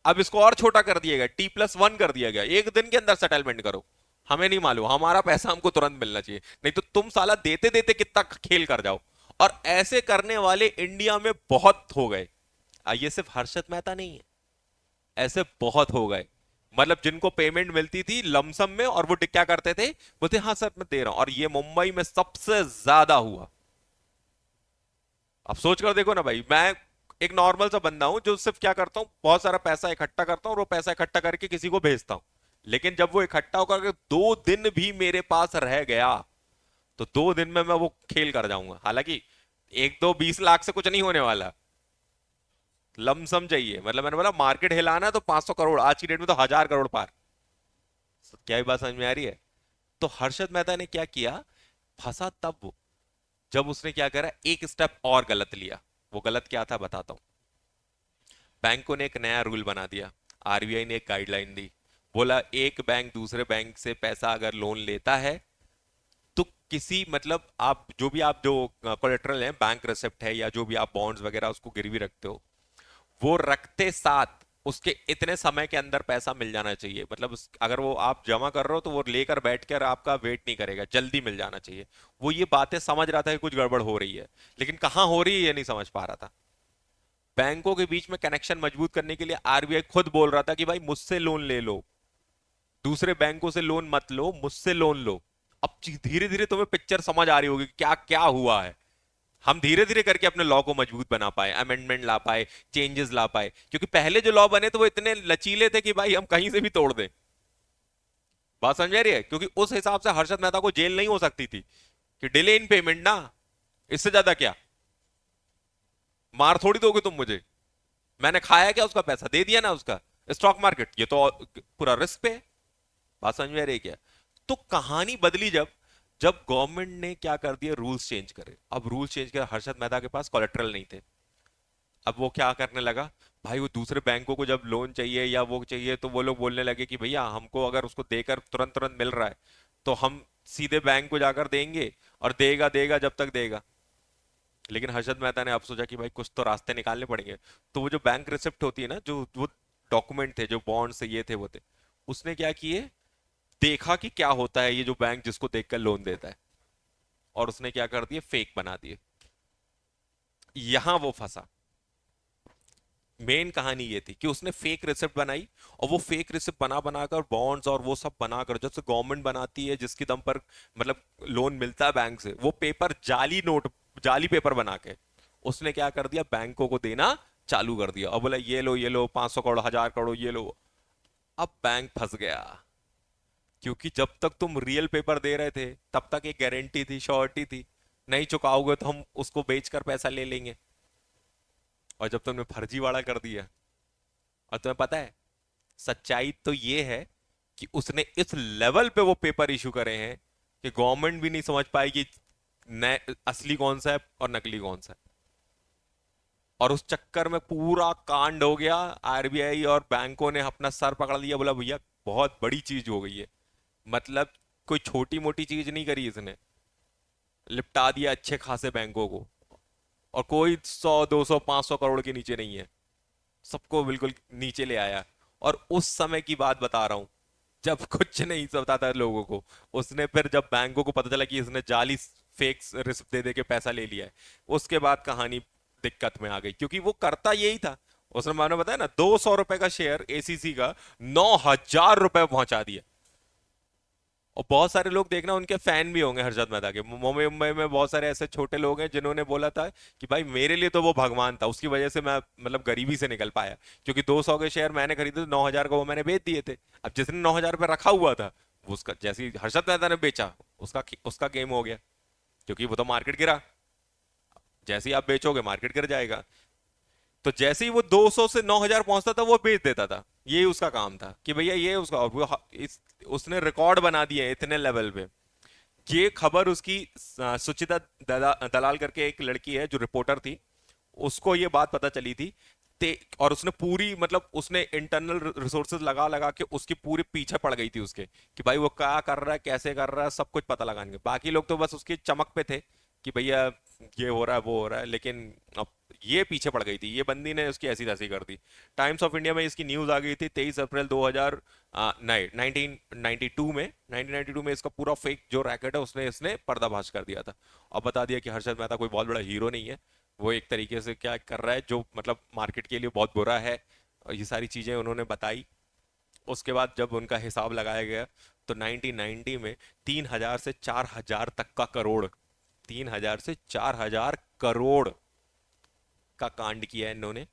अब इसको और छोटा कर दिया गया, T+1 कर दिया गया, 1 दिन के अंदर सेटलमेंट करो। हमें नहीं मालूम, हमारा पैसा हमको तुरंत मिलना चाहिए, नहीं तो तुम साला देते देते कितना खेल कर जाओ। और ऐसे करने वाले इंडिया में बहुत हो गए। ये सिर्फ हर्षद मेहता नहीं है, ऐसे बहुत हो गए। मतलब जिनको पेमेंट मिलती थी लमसम में, और वो क्या करते थे, बोलते हाँ सर मैं दे रहा हूं। और ये मुंबई में सबसे ज्यादा हुआ। अब सोच कर देखो ना भाई, मैं एक नॉर्मल सा बंदा हूं जो सिर्फ क्या करता हूं, बहुत सारा पैसा इकट्ठा करता हूं, और वो पैसा इकट्ठा करके किसी को भेजता हूं। लेकिन जब वो इकट्ठा होकर 2 दिन भी मेरे पास रह गया, तो 2 दिन में मैं वो खेल कर जाऊंगा। हालांकि एक दो 20 लाख से कुछ नहीं होने वाला, लमसम चाहिए। मतलब मैंने बोला मार्केट हिलाना तो 500 करोड़, आज की डेट में तो 1000 करोड़ पार। क्या ये बात समझ में आ रही है? तो हर्षद मेहता ने क्या किया, फंसा तब वो, जब उसने क्या करा, एक स्टेप और गलत लिया। वो गलत क्या था बताता हूं। बैंकों ने एक नया रूल बना दिया, आरबीआई ने एक गाइडलाइन दी। बोला एक बैंक दूसरे बैंक से पैसा अगर लोन लेता है, तो किसी मतलब आप जो कोलेटरल है, बैंक रिसिप्ट है या जो भी आप बॉन्ड्स वगैरह उसको गिरवी रखते हो, वो रखते साथ उसके इतने समय के अंदर पैसा मिल जाना चाहिए। मतलब अगर वो आप जमा कर रहे हो तो वो लेकर बैठ कर आपका वेट नहीं करेगा, जल्दी मिल जाना चाहिए। वो ये बातें समझ रहा था कि कुछ गड़बड़ हो रही है, लेकिन कहां हो रही है ये नहीं समझ पा रहा था। बैंकों के बीच में कनेक्शन मजबूत करने के लिए आरबीआई खुद बोल रहा था कि भाई मुझसे लोन ले लो, दूसरे बैंकों से लोन मत लो, मुझसे लोन लो। अब धीरे धीरे तुम्हें पिक्चर समझ आ रही होगी कि क्या क्या हुआ है। हम धीरे धीरे करके अपने लॉ को मजबूत बना पाए, अमेंडमेंट ला पाए, चेंजेस ला पाए। क्योंकि पहले जो लॉ बने थे वो इतने लचीले थे कि भाई हम कहीं से भी तोड़ दें। बात समझ रही है? क्योंकि उस हिसाब से हर्षद मेहता को जेल नहीं हो सकती थी, कि डिले इन पेमेंट ना, इससे ज्यादा क्या, मार थोड़ी दोगे तुम मुझे। मैंने खाया क्या उसका पैसा, दे दिया ना उसका। स्टॉक मार्केट ये तो पूरा रिस्क पे है। बात समझ में आ रही है क्या? तो कहानी बदली जब जब गवर्नमेंट ने क्या कर दिया, रूल्स चेंज करे। अब रूल्स चेंज करे, हर्षद मेहता के पास कोलेटरल नहीं थे। अब वो क्या करने लगा, भाई वो दूसरे बैंकों को जब लोन चाहिए या वो चाहिए, तो वो लोग बोलने लगे कि भैया हमको अगर उसको देकर तुरंत तुरंत मिल रहा है, तो हम सीधे बैंक को जाकर देंगे, और देगा देगा जब तक देगा। लेकिन हर्षद मेहता ने अब सोचा कि भाई कुछ तो रास्ते निकालने पड़ेंगे। तो वो जो बैंक रिसिप्ट होती है ना, जो वो डॉक्यूमेंट थे, जो बॉन्ड से ये थे वो थे, उसने क्या किए, देखा कि क्या होता है ये जो बैंक जिसको देखकर लोन देता है, और उसने क्या कर दिए, फेक बना दिए। यहां वो फंसा। मेन कहानी ये थी कि उसने फेक रिसिप्ट बनाई, और वो फेक रिसिप्ट बना बनाकर बॉन्ड्स और वो सब बनाकर, जैसे गवर्नमेंट बनाती है जिसके दम पर मतलब लोन मिलता है बैंक से, वो पेपर जाली नोट, जाली पेपर बना के उसने क्या कर दिया, बैंकों को देना चालू कर दिया, और बोला ये लो 500 करोड़, 1000 करोड़, ये लो। अब बैंक फंस गया, क्योंकि जब तक तुम रियल पेपर दे रहे थे तब तक एक गारंटी थी, श्योरिटी थी, नहीं चुकाओगे तो हम उसको बेचकर पैसा ले लेंगे। और जब तुमने फर्जीवाड़ा कर दिया, और तुम्हें पता है सच्चाई तो ये है कि उसने इस लेवल पे वो पेपर इशू करे हैं कि गवर्नमेंट भी नहीं समझ पाएगी नए असली कौन सा है और नकली कौन सा है। और उस चक्कर में पूरा कांड हो गया, आरबीआई और बैंकों ने अपना सर पकड़ लिया, बोला भैया बहुत बड़ी चीज हो गई है। मतलब कोई छोटी मोटी चीज नहीं करी इसने, लिपटा दिया अच्छे खासे बैंकों को। और कोई 100 200 500 करोड़ के नीचे नहीं है, सबको बिल्कुल नीचे ले आया। और उस समय की बात बता रहा हूं, जब कुछ नहीं पता था लोगों को, उसने फिर जब बैंकों को पता चला कि इसने जाली फेक रिसिप्ट दे दे के पैसा ले लिया है, उसके बाद कहानी दिक्कत में आ गई, क्योंकि वो करता यही था। उसने मैंने बताया ना, 200 रुपए का शेयर एसीसी का 9,000 रुपए पहुंचा दिया। और बहुत सारे लोग देखना उनके फैन भी होंगे हर्षद मेहता के, मुंबई मुंबई में बहुत सारे ऐसे छोटे लोग हैं जिन्होंने बोला था कि भाई मेरे लिए तो वो भगवान था, उसकी वजह से मैं मतलब गरीबी से निकल पाया, क्योंकि 200 के शेयर मैंने खरीदे तो 9,000 को वो मैंने बेच दिए थे। अब जिसने 9,000 रुपये रखा हुआ था, वो उसका जैसे ही हर्षद मेहता ने बेचा, उसका उसका गेम हो गया, क्योंकि वो तो मार्केट गिरा। जैसे ही आप बेचोगे मार्केट गिर जाएगा। तो जैसे ही वो 200 से 9,000 पहुंचता था वो बेच देता था, यही उसका काम था कि भैया ये उसका, और वो उसने रिकॉर्ड बना दिए इतने लेवल पे। ये खबर उसकी सुचिता दलाल करके एक लड़की है जो रिपोर्टर थी, उसको ये बात पता चली थी। और उसने पूरी मतलब उसने इंटरनल रिसोर्सेज लगा लगा के उसकी पूरी पीछे पड़ गई थी उसके, कि भाई वो क्या कर रहा है, कैसे कर रहा है, सब कुछ पता लगाएंगे। बाकी लोग तो बस उसकी चमक पे थे कि भैया ये हो रहा है वो हो रहा है, लेकिन अब ये पीछे पड़ गई थी, ये बंदी ने उसकी ऐसी तैसी कर दी। टाइम्स ऑफ इंडिया में इसकी न्यूज आ गई थी 23 अप्रैल 2000 नहीं 1992 में, 1992 में इसका पूरा फेक जो रैकेट है उसने इसने पर्दाफाश कर दिया था। और बता दिया कि हर्षद मेहता कोई बहुत बड़ा हीरो नहीं है, वो एक तरीके से क्या कर रहा है जो मतलब मार्केट के लिए बहुत बुरा है। और ये सारी चीजें उन्होंने बताई। उसके बाद जब उनका हिसाब लगाया गया, तो 1990 में 3,000 से 4,000 तक का करोड़, 3,000 से 4,000 करोड़ का कांड किया है इन्होंने।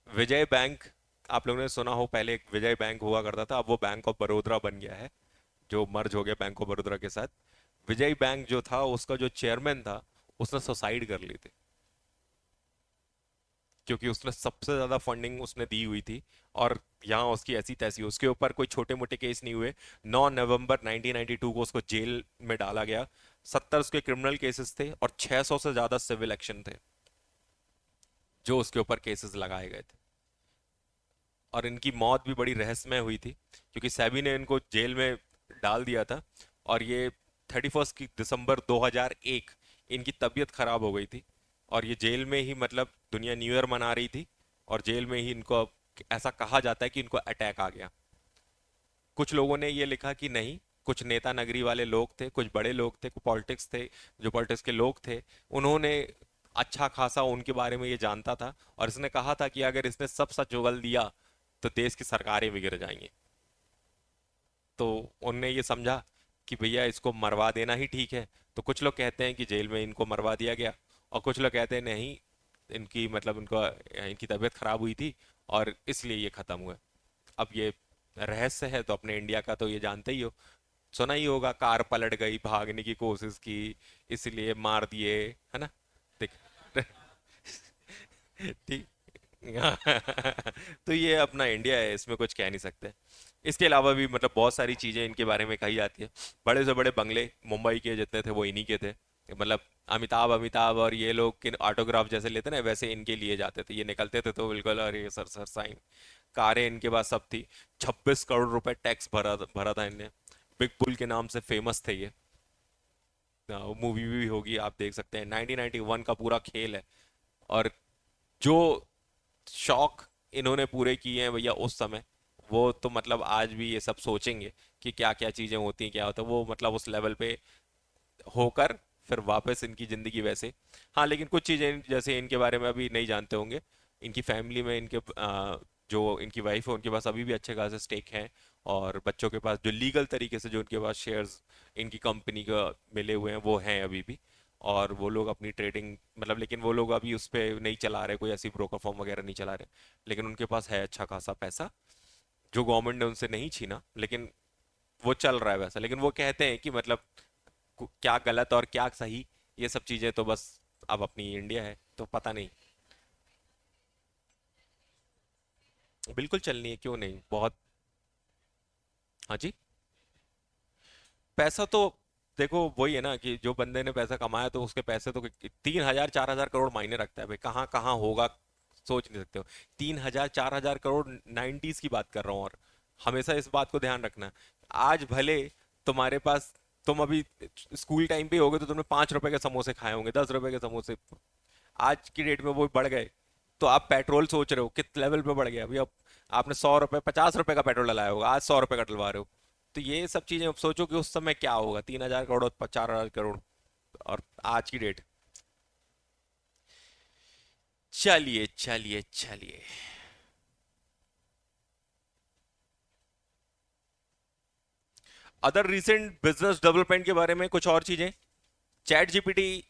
विजय बैंक, आप लोगों ने सुना हो, पहले एक विजय बैंक हुआ करता था, अब वो बैंक ऑफ बड़ौदा बन गया है, जो मर्ज हो गया बैंक ऑफ बड़ौदा के साथ। विजय बैंक जो था उसका जो चेयरमैन था, उसने सुसाइड कर ली थी, क्योंकि उसने सबसे ज्यादा फंडिंग उसने दी हुई थी। और यहाँ उसकी ऐसी तैसी, उसके ऊपर कोई छोटे मोटे केस नहीं हुए। 9 नवंबर 1992 को उसको जेल में डाला गया। 70 उसके क्रिमिनल केसेस थे और 600 से ज्यादा सिविल एक्शन थे जो उसके ऊपर केसेस लगाए गए थे। और इनकी मौत भी बड़ी रहस्यमय हुई थी, क्योंकि सेबी ने इनको जेल में डाल दिया था। और ये 31 दिसंबर 2001 इनकी तबीयत खराब हो गई थी, और ये जेल में ही मतलब दुनिया न्यू ईयर मना रही थी, और जेल में ही इनको, ऐसा कहा जाता है कि इनको अटैक आ गया। कुछ लोगों ने ये लिखा कि नहीं, कुछ नेता नगरी वाले लोग थे, कुछ बड़े लोग थे, कुछ पॉलिटिक्स थे, जो पॉलिटिक्स के लोग थे, उन्होंने अच्छा खासा उनके बारे में ये जानता था, और इसने कहा था कि अगर इसने सब सच उगल दिया तो देश की सरकारें भी गिर जाएंगी। तो उनने ये समझा कि भैया इसको मरवा देना ही ठीक है। तो कुछ लोग कहते हैं कि जेल में इनको मरवा दिया गया, और कुछ लोग कहते हैं नहीं, इनकी मतलब इनको इनकी तबीयत खराब हुई थी और इसलिए ये खत्म हुआ। अब ये रहस्य है, तो अपने इंडिया का तो ये जानते ही हो, सुना ही होगा, कार पलट गई, भागने की कोशिश की, इसलिए मार दिए, है ना। देख ठीक। तो ये अपना इंडिया है, इसमें कुछ कह नहीं सकते। इसके अलावा भी मतलब बहुत सारी चीजें इनके बारे में कही जाती है। बड़े से बड़े बंगले मुंबई के जितने थे वो इन्हीं के थे। मतलब अमिताभ अमिताभ और ये लोग किन ऑटोग्राफ जैसे लेते ना, वैसे इनके लिए जाते थे, ये निकलते थे तो बिल्कुल अरे सर सर साइन। कारें इनके पास सब थी। 26 करोड़ रुपए टैक्स भरा भरा था इनने। बिग बुल के नाम से फेमस थे ये। मूवी भी होगी, आप देख सकते हैं, 1991 का पूरा खेल है। और जो शौक इन्होंने पूरे किए हैं भैया उस समय, वो तो मतलब आज भी ये सब सोचेंगे कि क्या क्या चीजें होती हैं, क्या होता है, वो मतलब उस लेवल पे होकर फिर वापस इनकी जिंदगी वैसे। हाँ, लेकिन कुछ चीजें जैसे इनके बारे में अभी नहीं जानते होंगे, इनकी फैमिली में इनके जो इनकी वाइफ है उनके पास अभी भी अच्छे खासे स्टेक हैं। और बच्चों के पास जो लीगल तरीके से जो उनके पास शेयर्स इनकी कंपनी का मिले हुए हैं वो हैं अभी भी। और वो लोग अपनी ट्रेडिंग मतलब, लेकिन वो लोग अभी उस पर नहीं चला रहे, कोई ऐसी ब्रोकर फॉर्म वगैरह नहीं चला रहे। लेकिन उनके पास है अच्छा खासा पैसा, जो गवर्नमेंट ने उनसे नहीं छीना, लेकिन वो चल रहा है वैसा। लेकिन वो कहते हैं कि मतलब क्या गलत और क्या सही, ये सब चीजें तो बस अब अपनी इंडिया है तो पता नहीं। बिल्कुल चलनी है, क्यों नहीं, बहुत। हाँ जी। पैसा तो देखो वही है ना कि जो बंदे ने पैसा कमाया तो उसके पैसे तो 3,000 4,000 करोड़ मायने रखता है भाई, कहाँ कहाँ होगा सोच नहीं सकते हो। 3,000 4,000 करोड़ 90s की बात कर रहा हूँ। और हमेशा इस बात को ध्यान रखना, आज भले तुम्हारे पास, तुम अभी स्कूल टाइम पे होगे तो तुमने 5 रुपए के समोसे खाए होंगे, 10 रुपए के समोसे, आज की डेट में वो बढ़ गए। तो आप पेट्रोल सोच रहे हो किस लेवल पे बढ़ गया अभी। अब आपने 100 रुपए 50 रुपए का पेट्रोल डलाया होगा, आज 100 रुपए का डलवा रहे हो। तो ये सब चीजें अब सोचो कि उस समय क्या होगा, 3,000 करोड़ 4,000 करोड़, और आज की डेट। चलिए चलिए चलिए। अदर रिसेंट बिजनेस डेवलपमेंट के बारे में कुछ और चीजें, चैट जीपीटी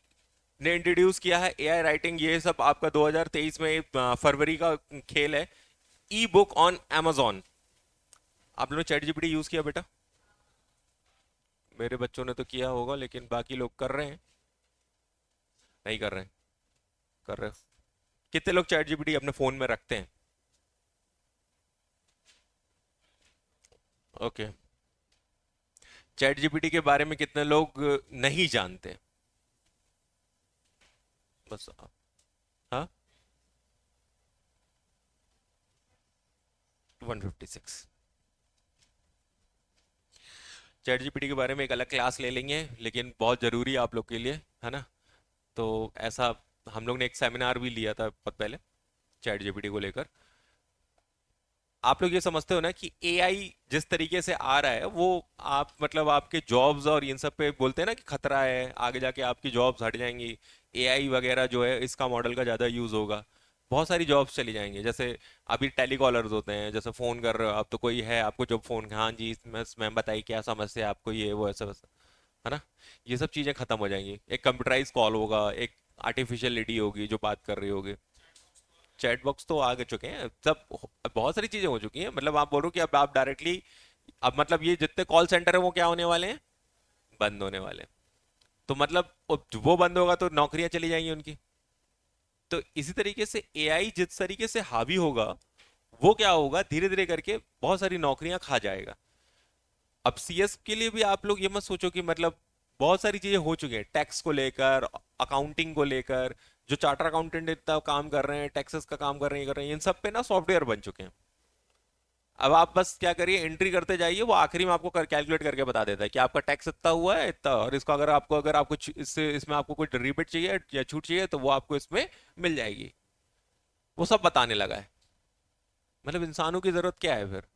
ने इंट्रोड्यूस किया है एआई राइटिंग, ये सब आपका 2023 में फरवरी का खेल है। ई बुक ऑन amazon। आप लोगों ने चैट जीपीटी यूज किया बेटा? मेरे बच्चों ने तो किया होगा, लेकिन बाकी लोग कर रहे हैं, नहीं कर रहे हैं, कर रहे हो? कितने लोग चैट जीपीटी अपने फोन में रखते हैं? ओके। चैट जीपीटी के बारे में कितने लोग नहीं जानते? बस। हाँ। 156। चैट जीपीटी के बारे में एक अलग क्लास ले लेंगे, लेकिन बहुत ज़रूरी है आप लोग के लिए, है ना? तो ऐसा, हम लोग ने एक सेमिनार भी लिया था बहुत पहले चैट जीपीटी को लेकर। आप लोग ये समझते हो ना कि एआई जिस तरीके से आ रहा है वो, आप मतलब आपके जॉब्स और इन सब पे बोलते हैं ना कि खतरा है, आगे जाके आपकी जॉब्स हट जाएंगी, एआई वगैरह जो है इसका मॉडल का ज़्यादा यूज़ होगा, बहुत सारी जॉब्स चली जाएंगी। जैसे अभी टेलीकॉलर्स होते हैं, जैसे फ़ोन कर रहे हो आप तो कोई है आपको जो फ़ोन, हाँ जी मैम बताइए क्या समस्या है आपको, ये वो ऐसा वैसा, है ना? ये सब चीज़ें खत्म हो जाएंगी, एक कंप्यूटराइज कॉल होगा, एक आर्टिफिशियल लेडी होगी जो बात कर रही होगी। चैट बॉक्स तो आ चुके हैं सब, बहुत सारी चीजें हो चुकी हैं। मतलब आप बोल रहे हो कि अब आप डायरेक्टली, अब मतलब ये जितने कॉल सेंटर है वो क्या होने वाले हैं, बंद होने वाले हैं। तो मतलब वो बंद होगा तो नौकरियां चली जाएंगी उनकी। तो इसी तरीके से एआई जिस तरीके से हावी होगा, वो क्या होगा, धीरे धीरे करके बहुत सारी नौकरियां खा जाएगा। अब सीएस के लिए भी आप लोग ये मत सोचो कि मतलब, बहुत सारी चीजें हो चुकी हैं टैक्स को लेकर, अकाउंटिंग को लेकर, जो चार्टर अकाउंटेंट इतना काम कर रहे हैं, टैक्सेस का काम कर रहे हैं, कर रहे हैं, इन सब पे ना सॉफ्टवेयर बन चुके हैं। अब आप बस क्या करिए, एंट्री करते जाइए, वो आखिरी में आपको कैलकुलेट करके बता देता है कि आपका टैक्स इतना हुआ है इतना, और इसका अगर आपको इससे इसमें आपको कोई रिबेट चाहिए या छूट चाहिए तो वो आपको इसमें मिल जाएगी। वो सब बताने लगा है। मतलब इंसानों की जरूरत क्या है फिर?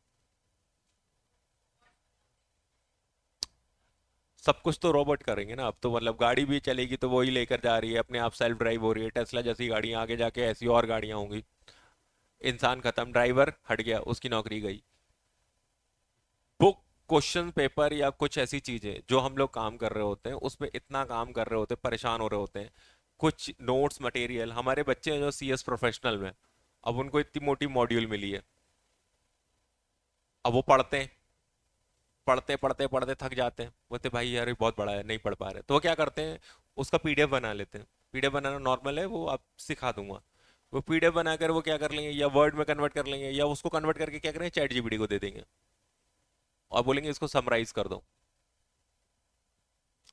सब कुछ तो रोबोट करेंगे ना अब तो, मतलब गाड़ी भी चलेगी तो वही लेकर जा रही है, अपने आप सेल्फ ड्राइव हो रही है, टेस्ला जैसी गाड़ियां, आगे जाके ऐसी और गाड़ियां होंगी। इंसान खत्म, ड्राइवर हट गया, उसकी नौकरी गई। बुक, क्वेश्चन पेपर या कुछ ऐसी चीजें जो हम लोग काम कर रहे होते हैं उसमें इतना काम कर रहे होते हैं, परेशान हो रहे होते हैं। कुछ नोट्स मटेरियल, हमारे बच्चे हैं जो सीएस प्रोफेशनल में, अब उनको इतनी मोटी मॉड्यूल मिली है, अब वो पढ़ते हैं, पढ़ते पढ़ते पढ़ते थक जाते हैं, बोलते भाई यार ये बहुत बड़ा है, नहीं पढ़ पा रहे, तो वो क्या करते हैं, उसका पीडीएफ बना लेते हैं। पीडीएफ बनाना नॉर्मल है, वो आप सिखा दूंगा। वो पीडीएफ बनाकर वो क्या कर लेंगे, या वर्ड में कन्वर्ट कर लेंगे, या उसको कन्वर्ट करके क्या करेंगे, चैट जीपीटी को दे देंगे और बोलेंगे इसको समराइज कर दो।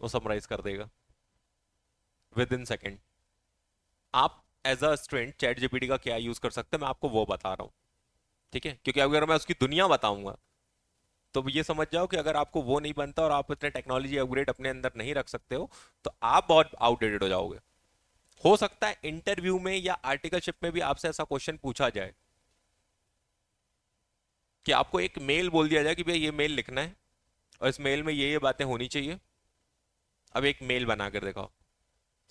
वो समराइज कर देगा विद इन सेकेंड। आप as a student ChatGPT का क्या यूज कर सकते हैं मैं आपको वो बता रहा हूँ, ठीक है? क्योंकि अगर मैं उसकी दुनिया बताऊंगा तो ये समझ जाओ कि अगर आपको वो नहीं बनता और आप इतने टेक्नोलॉजी अपग्रेड अपने अंदर नहीं रख सकते हो, तो आप बहुत आउटडेटेड हो जाओगे। हो सकता है इंटरव्यू में या आर्टिकलशिप में भी आपसे ऐसा क्वेश्चन पूछा जाए कि आपको एक मेल बोल दिया जाए कि भैया ये मेल लिखना है और इस मेल में ये बातें होनी चाहिए, अब एक मेल बनाकर दिखाओ।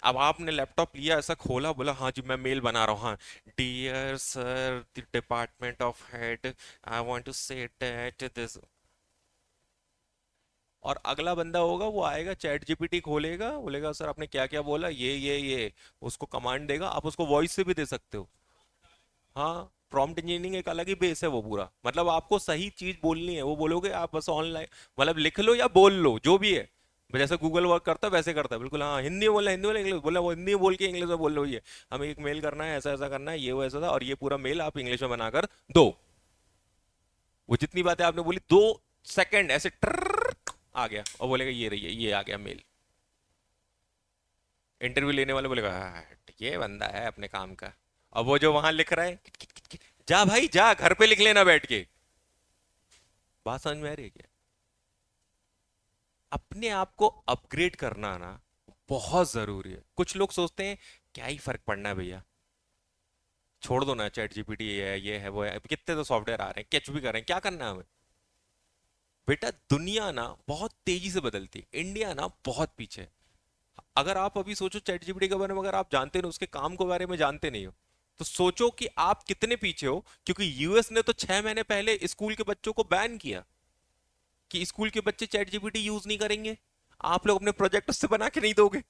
अब आपने लैपटॉप लिया, ऐसा खोला, बोला हाँ जी मैं मेल बना रहा हूँ, हाँ, dear sir the department of head, I want to say that this. और अगला बंदा होगा, वो आएगा चैट जीपीटी खोलेगा, बोलेगा सर आपने क्या क्या बोला, ये उसको कमांड देगा, आप उसको वॉइस से भी दे सकते हो। हाँ, प्रॉम्प्ट इंजीनियरिंग एक अलग ही बेस है वो पूरा, मतलब आपको सही चीज बोलनी है, वो बोलोगे आप बस ऑनलाइन, मतलब लिख लो या बोल लो जो भी है, जैसे गूगल वर्क करता है वैसे करता है बिल्कुल। हाँ, हिंदी में बोलना हिंदी बोला, इंग्लिश बोला वो हिंदी में बोल के इंग्लिश में बोल लो, ये हमें एक मेल करना है, ऐसा ऐसा करना है, ये वो ऐसा था, और ये पूरा मेल आप इंग्लिश में बनाकर दो। वो जितनी बातें आपने बोली 2 सेकंड ऐसे आ गया, और बोलेगा ये रही है, ये आ गया मेल। इंटरव्यू लेने वाले बोलेगा "हाँ, ये बंदा है अपने काम का"। अब वो जो वहां लिख रहा है, किट, किट, किट, किट, जा भाई जा, घर पे लिख लेना बैठ के। बात समझ में आ रही है क्या? अपने आप को अपग्रेड करना ना बहुत जरूरी है। कुछ लोग सोचते हैं क्या ही फर्क पड़ना है भैया, छोड़ दो ना, चैट जीपीटी ये है वो है, कितने तो सॉफ्टवेयर आ रहे हैं, कैच भी कर रहे हैं, क्या करना है हमें। बेटा दुनिया ना बहुत तेजी से बदलती है, इंडिया ना बहुत पीछे है। अगर आप अभी सोचो चैट जीपीटी के बारे में, अगर आप जानते नहीं, उसके काम के बारे में जानते नहीं हो, तो सोचो कि आप कितने पीछे हो। क्योंकि यूएस ने तो 6 महीने पहले स्कूल के बच्चों को बैन किया कि स्कूल के बच्चे चैट जीपीटी यूज नहीं करेंगे। आप लोग अपने प्रोजेक्ट उससे बना के नहीं दोगे,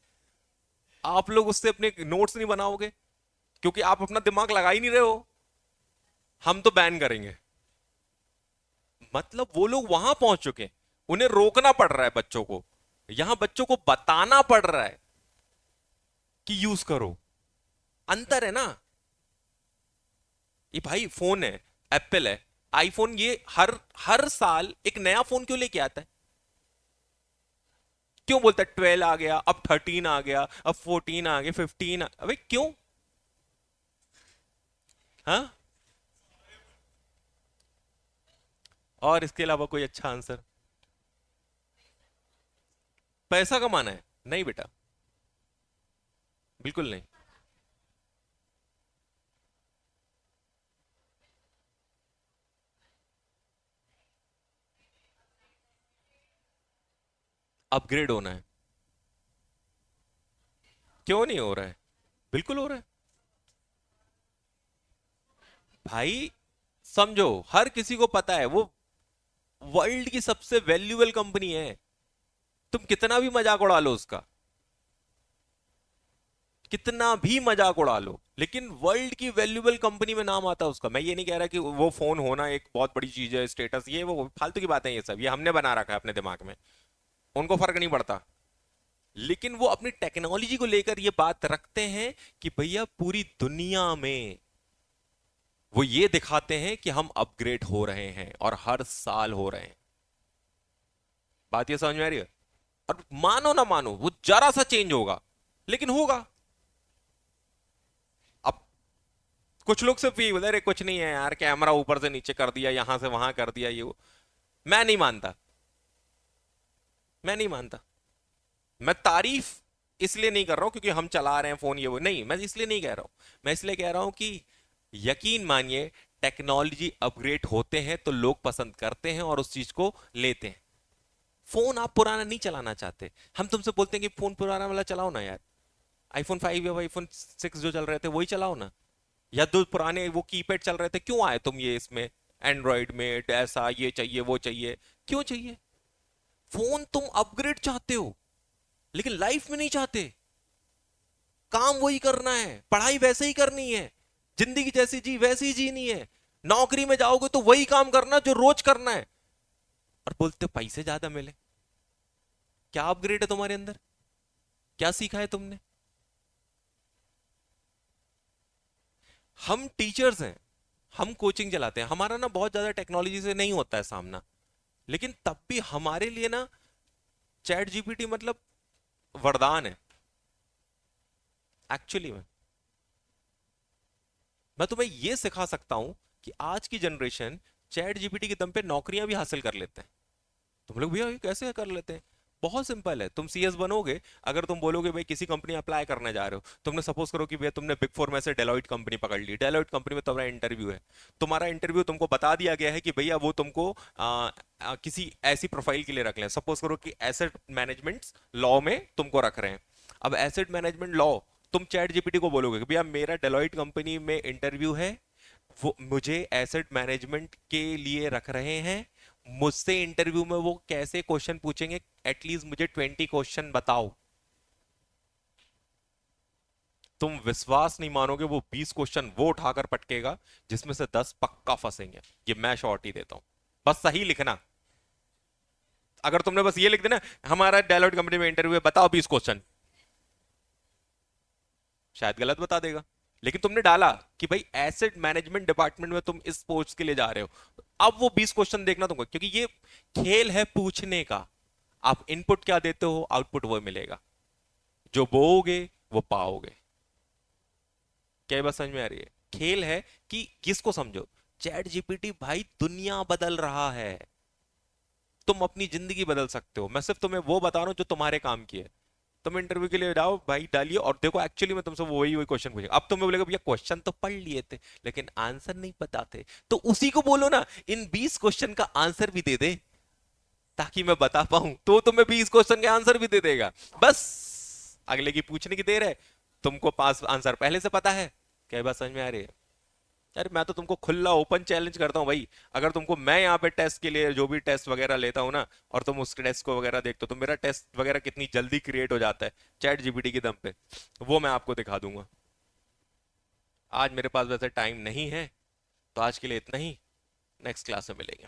आप लोग उससे अपने नोट्स नहीं बनाओगे, क्योंकि आप अपना दिमाग लगा ही नहीं रहे हो, हम तो बैन करेंगे। मतलब वो लोग वहां पहुंच चुके हैं, उन्हें रोकना पड़ रहा है बच्चों को, यहां बच्चों को बताना पड़ रहा है कि यूज करो। अंतर है ना। ये भाई फोन है, एप्पल है, आईफोन, ये हर हर साल एक नया फोन क्यों लेके आता है? क्यों बोलता है 12 आ गया, अब 13 आ गया, अब 14 आ गया, 15 अबे क्यों? हाँ, और इसके अलावा कोई अच्छा आंसर? पैसा कमाना है? नहीं बेटा, बिल्कुल नहीं। अपग्रेड होना है। क्यों नहीं हो रहा है? बिल्कुल हो रहा है भाई। समझो, हर किसी को पता है वो वर्ल्ड की सबसे वैल्यूएबल कंपनी है। तुम कितना भी मजाक उड़ा लो उसका, कितना भी मजाक उड़ा लो, लेकिन वर्ल्ड की वैल्यूएबल कंपनी में नाम आता है उसका। मैं ये नहीं कह रहा कि वो फोन होना एक बहुत बड़ी चीज है, स्टेटस ये वो फालतू की बातें, ये सब ये हमने बना रखा है अपने दिमाग में, उनको फर्क नहीं पड़ता। लेकिन वो अपनी टेक्नोलॉजी को लेकर ये बात रखते हैं कि भैया पूरी दुनिया में वो ये दिखाते हैं कि हम अपग्रेड हो रहे हैं, और हर साल हो रहे हैं। बात ये समझ में आ रही है? और मानो ना मानो, वो जरा सा चेंज होगा, लेकिन होगा। अब कुछ लोग सिर्फ ये बोले अरे कुछ नहीं है यार, कैमरा ऊपर से नीचे कर दिया, यहां से वहां कर दिया, ये वो। मैं नहीं मानता, मैं नहीं मानता। मैं तारीफ इसलिए नहीं कर रहा हूं क्योंकि हम चला रहे हैं फोन ये वो, नहीं, मैं इसलिए नहीं कह रहा हूं। मैं इसलिए कह रहा हूं कि यकीन मानिए, टेक्नोलॉजी अपग्रेड होते हैं तो लोग पसंद करते हैं और उस चीज को लेते हैं। फोन आप पुराना नहीं चलाना चाहते, हम तुमसे बोलते हैं कि फोन पुराना वाला चलाओ ना यार, आईफोन 5 या आईफोन 6 जो चल रहे थे वही चलाओ ना, या दो पुराने वो कीपैड चल रहे थे, क्यों आए तुम ये इसमें एंड्रॉइड में, ऐसा ये चाहिए वो चाहिए, क्यों चाहिए? फोन तुम अपग्रेड चाहते हो, लेकिन लाइफ में नहीं चाहते। काम वही करना है, पढ़ाई वैसे ही करनी है, जिंदगी जैसी जी वैसी ही जीनी है, नौकरी में जाओगे तो वही काम करना जो रोज करना है, और बोलते हो पैसे ज्यादा मिले। क्या अपग्रेड है तुम्हारे अंदर? क्या सीखा है तुमने? हम टीचर्स हैं, हम कोचिंग चलाते हैं, हमारा ना बहुत ज्यादा टेक्नोलॉजी से नहीं होता है सामना, लेकिन तब भी हमारे लिए ना चैट जीपीटी मतलब वरदान है एक्चुअली में। मैं तुम्हें यह सिखा सकता हूं कि आज की जनरेशन चैट जीपीटी के दम पे नौकरियां भी हासिल कर लेते हैं। तुम लोग भैया ये कैसे कर लेते हैं? बहुत सिंपल है, तुम सीएस बनोगे। अगर तुम बोलोगे भाई किसी कंपनी अप्लाई करने जा रहे हो, तुमने सपोज करो कि भैया तुमने बिग फोर में से डेलॉइट कंपनी पकड़ ली, डेलॉइट कंपनी में तुम्हारा इंटरव्यू है। तुम्हारा इंटरव्यू तुमको बता दिया गया है कि भैया वो तुमको किसी ऐसी प्रोफाइल के लिए रख लें, सपोज करो कि एसेट मैनेजमेंट लॉ में तुमको रख रहे हैं। अब एसेट मैनेजमेंट लॉ, तुम चैट जीपीटी को बोलोगे कि भैया मेरा डेलॉइट कंपनी में इंटरव्यू है, वो मुझे एसेट मैनेजमेंट के लिए रख रहे हैं, मुझसे इंटरव्यू में वो कैसे क्वेश्चन पूछेंगे, एटलीस्ट मुझे 20 क्वेश्चन बताओ। तुम विश्वास नहीं मानोगे, वो 20 क्वेश्चन वो उठाकर पटकेगा जिसमें से 10 पक्का फंसेंगे। ये मैं श्योरिटी देता हूं। बस सही लिखना। अगर तुमने बस ये लिख देना हमारा डेलोइट कंपनी में इंटरव्यू है, बताओ 20 क्वेश्चन, शायद गलत बता देगा। लेकिन तुमने डाला कि भाई एसेट मैनेजमेंट डिपार्टमेंट में तुम इस पोस्ट के लिए जा रहे हो, अब वो 20 क्वेश्चन देखना तुमको, क्योंकि ये खेल है पूछने का। आप इनपुट क्या देते हो, आउटपुट वो मिलेगा। जो बोओगे वो पाओगे। क्या ये बात समझ में आ रही है? खेल है कि किसको समझो। चैट जीपीटी भाई दुनिया बदल रहा है। तुम अपनी जिंदगी बदल सकते हो। मैं सिर्फ तुम्हें वो बता रहा हूं जो तुम्हारे काम की है। तुम इंटरव्यू के लिए जाओ भाई, डालिए और देखो एक्चुअली में तुमसे वो वही वही क्वेश्चन पूछेगा। अब तुम्हें बोलेगा भैया क्वेश्चन तो पढ़ लिए थे लेकिन आंसर नहीं पता थे, तो उसी को बोलो ना इन 20 क्वेश्चन का आंसर भी दे दे ताकि मैं बता पाऊं, तो तुम्हें 20 क्वेश्चन के आंसर भी दे देगा। बस अगले की पूछने की देर है, तुमको पास आंसर पहले से पता है। क्या ये बात समझ में आ रही है? यार मैं तो तुमको खुला ओपन चैलेंज करता हूँ भाई। अगर तुमको मैं यहाँ पे टेस्ट के लिए जो भी टेस्ट वगैरह लेता हूँ ना, और तुम उस टेस्ट को वगैरह देखते हो, तो मेरा टेस्ट वगैरह कितनी जल्दी क्रिएट हो जाता है चैट जीपीटी की दम पे, वो मैं आपको दिखा दूंगा। आज मेरे पास वैसे टाइम नहीं है, तो आज के लिए इतना ही। नेक्स्ट क्लास में मिलेंगे।